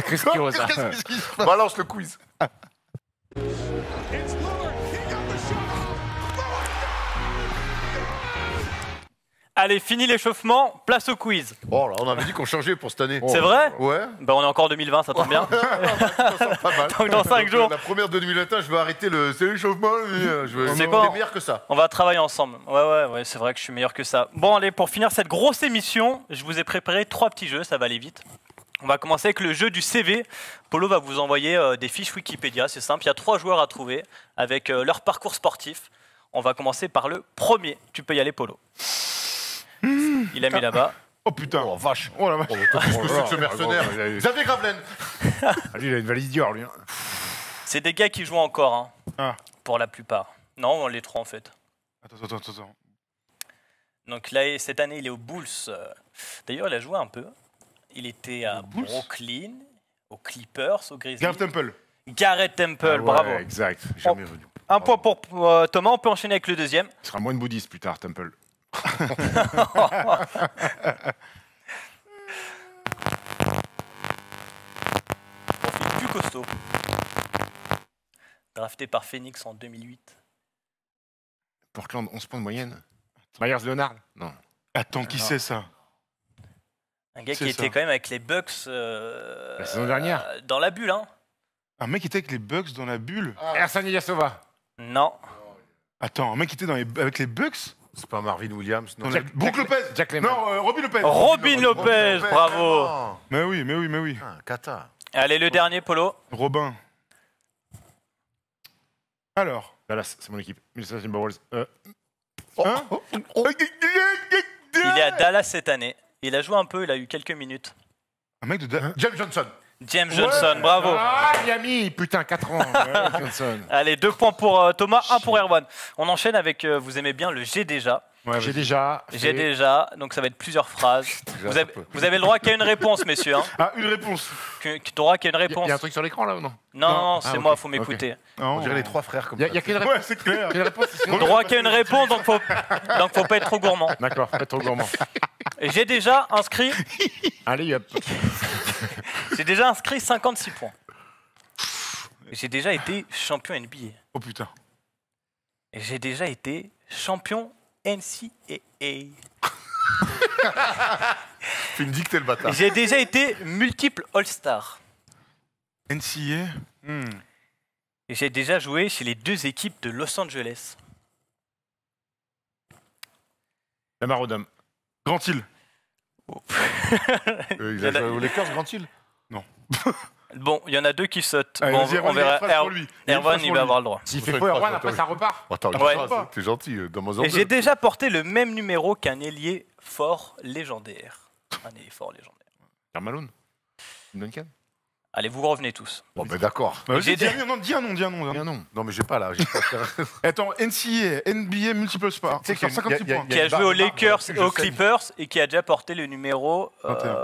Chris Quirosa. Balance le quiz. It's Lillard. He got the shot off. Allez, fini l'échauffement, place au quiz. Bon, là, on avait dit qu'on changeait pour cette année. C'est vrai? Ouais. Bah, on est encore en 2020, ça tombe bien. Pas mal. Donc dans 5 jours, La première de 2021, je vais arrêter c'est l'échauffement. C'est quoi? meilleur que ça. on va travailler ensemble. Ouais, c'est vrai que je suis meilleur que ça. Bon, allez, pour finir cette grosse émission, je vous ai préparé 3 petits jeux, ça va aller vite. On va commencer avec le jeu du CV. Polo va vous envoyer des fiches Wikipédia, c'est simple. Il y a 3 joueurs à trouver avec leur parcours sportif. On va commencer par le premier. Tu peux y aller, Polo. Il a mis là-bas. Oh putain. Oh, vache. Oh la vache. C'est ce mercenaire. Xavier Gravelaine. Lui, il a une valise Dior, lui. Hein. C'est des gars qui jouent encore, hein, Ah. pour la plupart. Non, les 3 en fait. Attends. Donc là, cette année, il est aux Bulls. D'ailleurs, il a joué un peu. Il était à Bulls Brooklyn, aux Clippers, aux Grizzlies. Gareth Temple. Gareth Temple, Ah ouais, bravo. Exact. Jamais venu. Un point pour Thomas, on peut enchaîner avec le deuxième. Il sera moins de bouddhiste plus tard, Temple. Profil plus costaud. Drafté par Phoenix en 2008. Portland, 11 points de moyenne. Myers Leonard? Non. Attends, qui c'est ça? Un gars C'est qui ça. était quand même avec les Bucks La saison dernière. dans la bulle, hein. Un mec qui était avec les Bucks dans la bulle. Ersan Ilyasova. Non. Attends, un mec qui était avec les Bucks C'est pas Marvin Williams, non. Brooke Lopez. Jack Lemmon. Non, Robin Lopez. Robin Lopez, bravo. Non. Mais oui. Ah, Kata. Allez, le dernier, Polo. Robin. Alors. Dallas, c'est mon équipe. Minnesota Timberwolves. Hein Il est à Dallas cette année. Il a joué un peu, il a eu quelques minutes. Un mec de... James Johnson. James Johnson, bravo. Ah, Miami, putain, 4 ans. Ouais, Johnson. Allez, 2 points pour Thomas, 1 pour Erwan. On enchaîne avec, vous aimez bien, le J'ai déjà. Ouais, J'ai vas-y. déjà. J'ai fait- déjà, donc ça va être plusieurs phrases. Vous avez le droit qu'à une réponse, messieurs. Hein. Ah, une réponse. Tu n'auras qu'à une Il réponse. y a un truc sur l'écran là ou non? Non, c'est Ah, moi, ok, faut m'écouter. On dirait les 3 frères comme Il y ça. a qu'une réponse. Ouais, c'est clair. Une réponse sinon- Droit qu'à une réponse, donc faut pas être trop gourmand. D'accord, pas trop gourmand. J'ai déjà inscrit Allez, hop. 56 points. J'ai déjà été champion NBA. Oh putain. Et j'ai déjà été champion NCAA. Tu me dis que t'es le bâtard. J'ai déjà été multiple All-Star. NCA. Et j'ai déjà joué chez les 2 équipes de Los Angeles. Lamar Odom. Grand Île. Il a joué aux Lakers, Grand-Île. Bon, il y en a 2 qui sautent. Allez, Bon, vas-y, on Erwan, il y a verra. une phrase pour lui. Il y a une Erwan, phrase il pour va lui. avoir le droit. S'il On fait fait faux, une Erwan, phrase, après attends. ça repart. Attends, une Ouais. phrase, t'es gentil, dans mon Et j'ai déjà porté le même numéro qu'un ailier fort légendaire. Un ailier fort légendaire. Karl Malone. Tim Duncan. Allez, vous revenez tous. Bon, ben d'accord. Bah, vas-y, J'ai dis des- un nom, dis un nom. Bien non. Non, mais j'ai pas là. J'ai pas Attends, NCA, NBA, multiple sport. Tu sais qu'il y a- 56 il y a- points. Qui a une joué barre aux de marque, Lakers je et aux sais. Clippers et qui a déjà porté le numéro 21.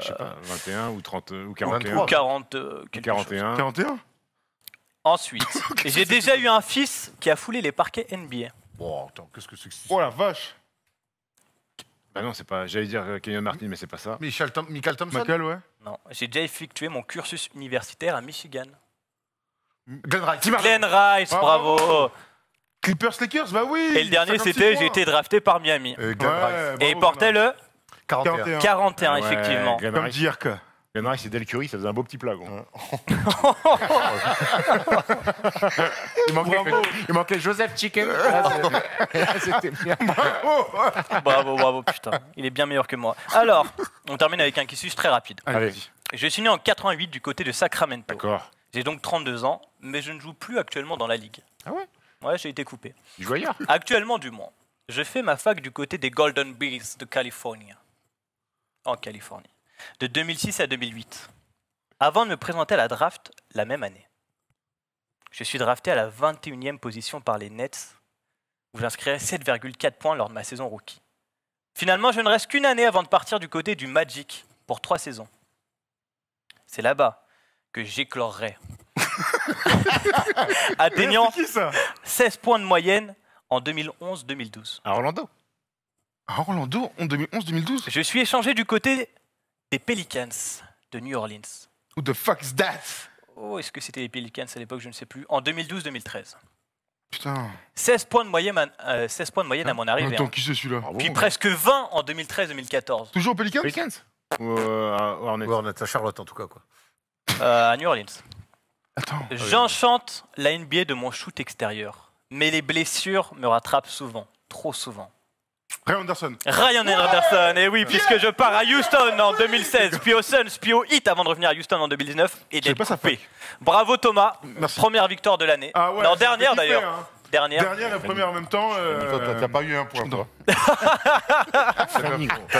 Je sais pas, 21 ou 30 ou 41. 23. 40. quelque chose. 41. 41. Ensuite, j'ai déjà eu un fils qui a foulé les parquets NBA. Bon, attends, qu'est-ce que c'est que ça? Oh la vache. Bah non, c'est pas. J'allais dire Kenyon Martin, mais c'est pas ça. Michael Thompson. Michael, ouais. Non, j'ai déjà effectué mon cursus universitaire à Michigan. Glenn Wright. Glenn Rice, bravo. Clippers Lakers, bah oui. Et le dernier, 56 c'était points. j'ai été drafté par Miami. Glenn Ouais, Wright. Et il bravo, portait le 41. 41, Ouais, effectivement. Glenn Comme Rice, Dirk. Glenn Rice et Del Curry, ça faisait un beau petit plat. Gros. Il manquait Joseph Chicken. C'était bien. Bravo, putain. Il est bien meilleur que moi. Alors, on termine avec un qui suit très rapide. Allez, Je suis né en 88 du côté de Sacramento. d'accord. J'ai donc 32 ans, mais je ne joue plus actuellement dans la ligue. Ah ouais? Ouais, j'ai été coupé. Il joue ailleurs. Actuellement, du moins. Je fais ma fac du côté des Golden Bears de Californie. En Californie. De 2006 à 2008. Avant de me présenter à la draft la même année. Je suis drafté à la 21e position par les Nets, où j'inscrirai 7,4 points lors de ma saison rookie. Finalement, je ne reste qu'une année avant de partir du côté du Magic pour 3 saisons. C'est là-bas que j'éclorerai. Atteignant C'est qui ça? 16 points de moyenne en 2011-2012. À Orlando. À Orlando, en 2011-2012. Je suis échangé du côté des Pelicans de New Orleans. Who the fuck is that? Oh, est-ce que c'était les Pelicans à l'époque? Je ne sais plus. En 2012-2013. Putain. 16 points de moyenne, à mon arrivée. Attends, hein. qui c'est celui-là? Puis presque 20 en 2013-2014. Toujours Pelicans? Pelicans Hornets. Ouais, on est à Charlotte en tout cas, quoi. À New Orleans. Attends. J'enchante la NBA de mon shoot extérieur. Mais les blessures me rattrapent souvent. Trop souvent. Ray Anderson. Ryan Anderson, et oui, puisque je pars à Houston en 2016, puis aux Suns, puis au Heat avant de revenir à Houston en 2019 et d'être pas sa coupé. Bravo Thomas, Merci. première victoire de l'année. Ah ouais, non, ça dernière fait kiffer, d'ailleurs. hein. Dernière. Et première en même temps. Toi, t'as pas eu un point, toi. T'as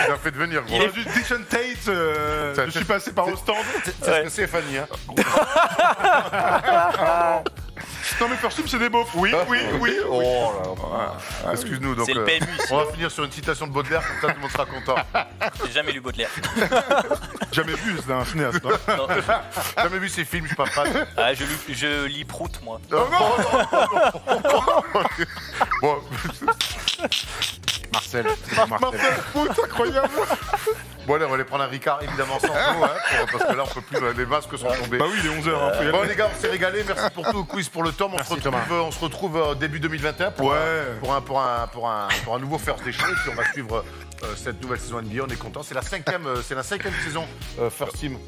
bien fait de venir, gros. On a vu Dixon Tate, je suis passé par au stand. C'est ce que c'est, Fanny, hein. Non mais Persim c'est des beaufs. Oui. Oh là. Excuse-nous, donc C'est le PMU ici. on va finir sur une citation de Baudelaire, comme ça tout le monde sera content. J'ai jamais lu Baudelaire. Jamais vu, c'est un cinéaste. Hein. Non. Jamais vu ces films, je suis pas fan. Ah, je lis Prout, moi. Bon, Marcel. Marcel Foot, incroyable. bon, allez, on va aller prendre un Ricard, évidemment, sans eau, hein, parce que là, on peut plus, les masques sont tombés. Bah oui, il est 11h. Hein, faut y aller. Bon, les gars, on s'est régalé. Merci pour tout. Quiz pour le Tom. On se retrouve début 2021 pour un nouveau First Day Show. Et puis, on va suivre cette nouvelle saison NBA. On est content. C'est la cinquième saison First Team.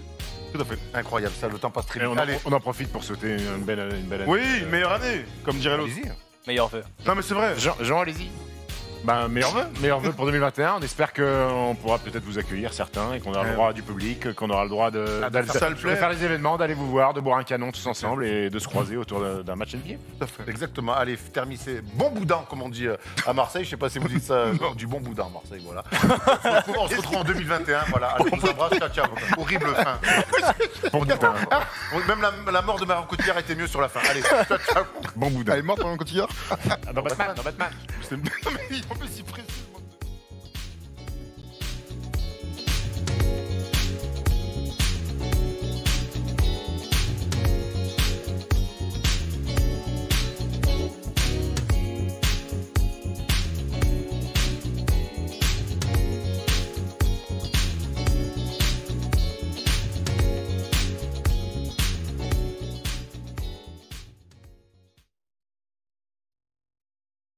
Tout à fait. Incroyable, ça, le temps passe très Et vite. Allez, on en profite pour souhaiter une belle année. Oui, meilleure année, comme dirait l'autre. allez-y. Meilleur vœu. Non mais c'est vrai. Jean, allez-y. Ben, meilleur vœu pour 2021. On espère qu'on pourra peut-être vous accueillir certains et qu'on aura le droit du public, qu'on aura le droit de faire les événements, d'aller vous voir, de boire un canon tous ensemble et de se croiser autour d'un match NBA. Tout à fait. Exactement. Allez, terminer bon boudin, comme on dit à Marseille. Je sais pas si vous dites ça, du bon boudin à Marseille, voilà. On se retrouve en 2021, voilà. Allez, on vous embrasse, ciao. Horrible fin. Même la mort de Marion Cotillard était mieux sur la fin. Allez, ciao. Bon boudin. Elle est morte pendant Cotillard. Dans Batman. En plus, il précise.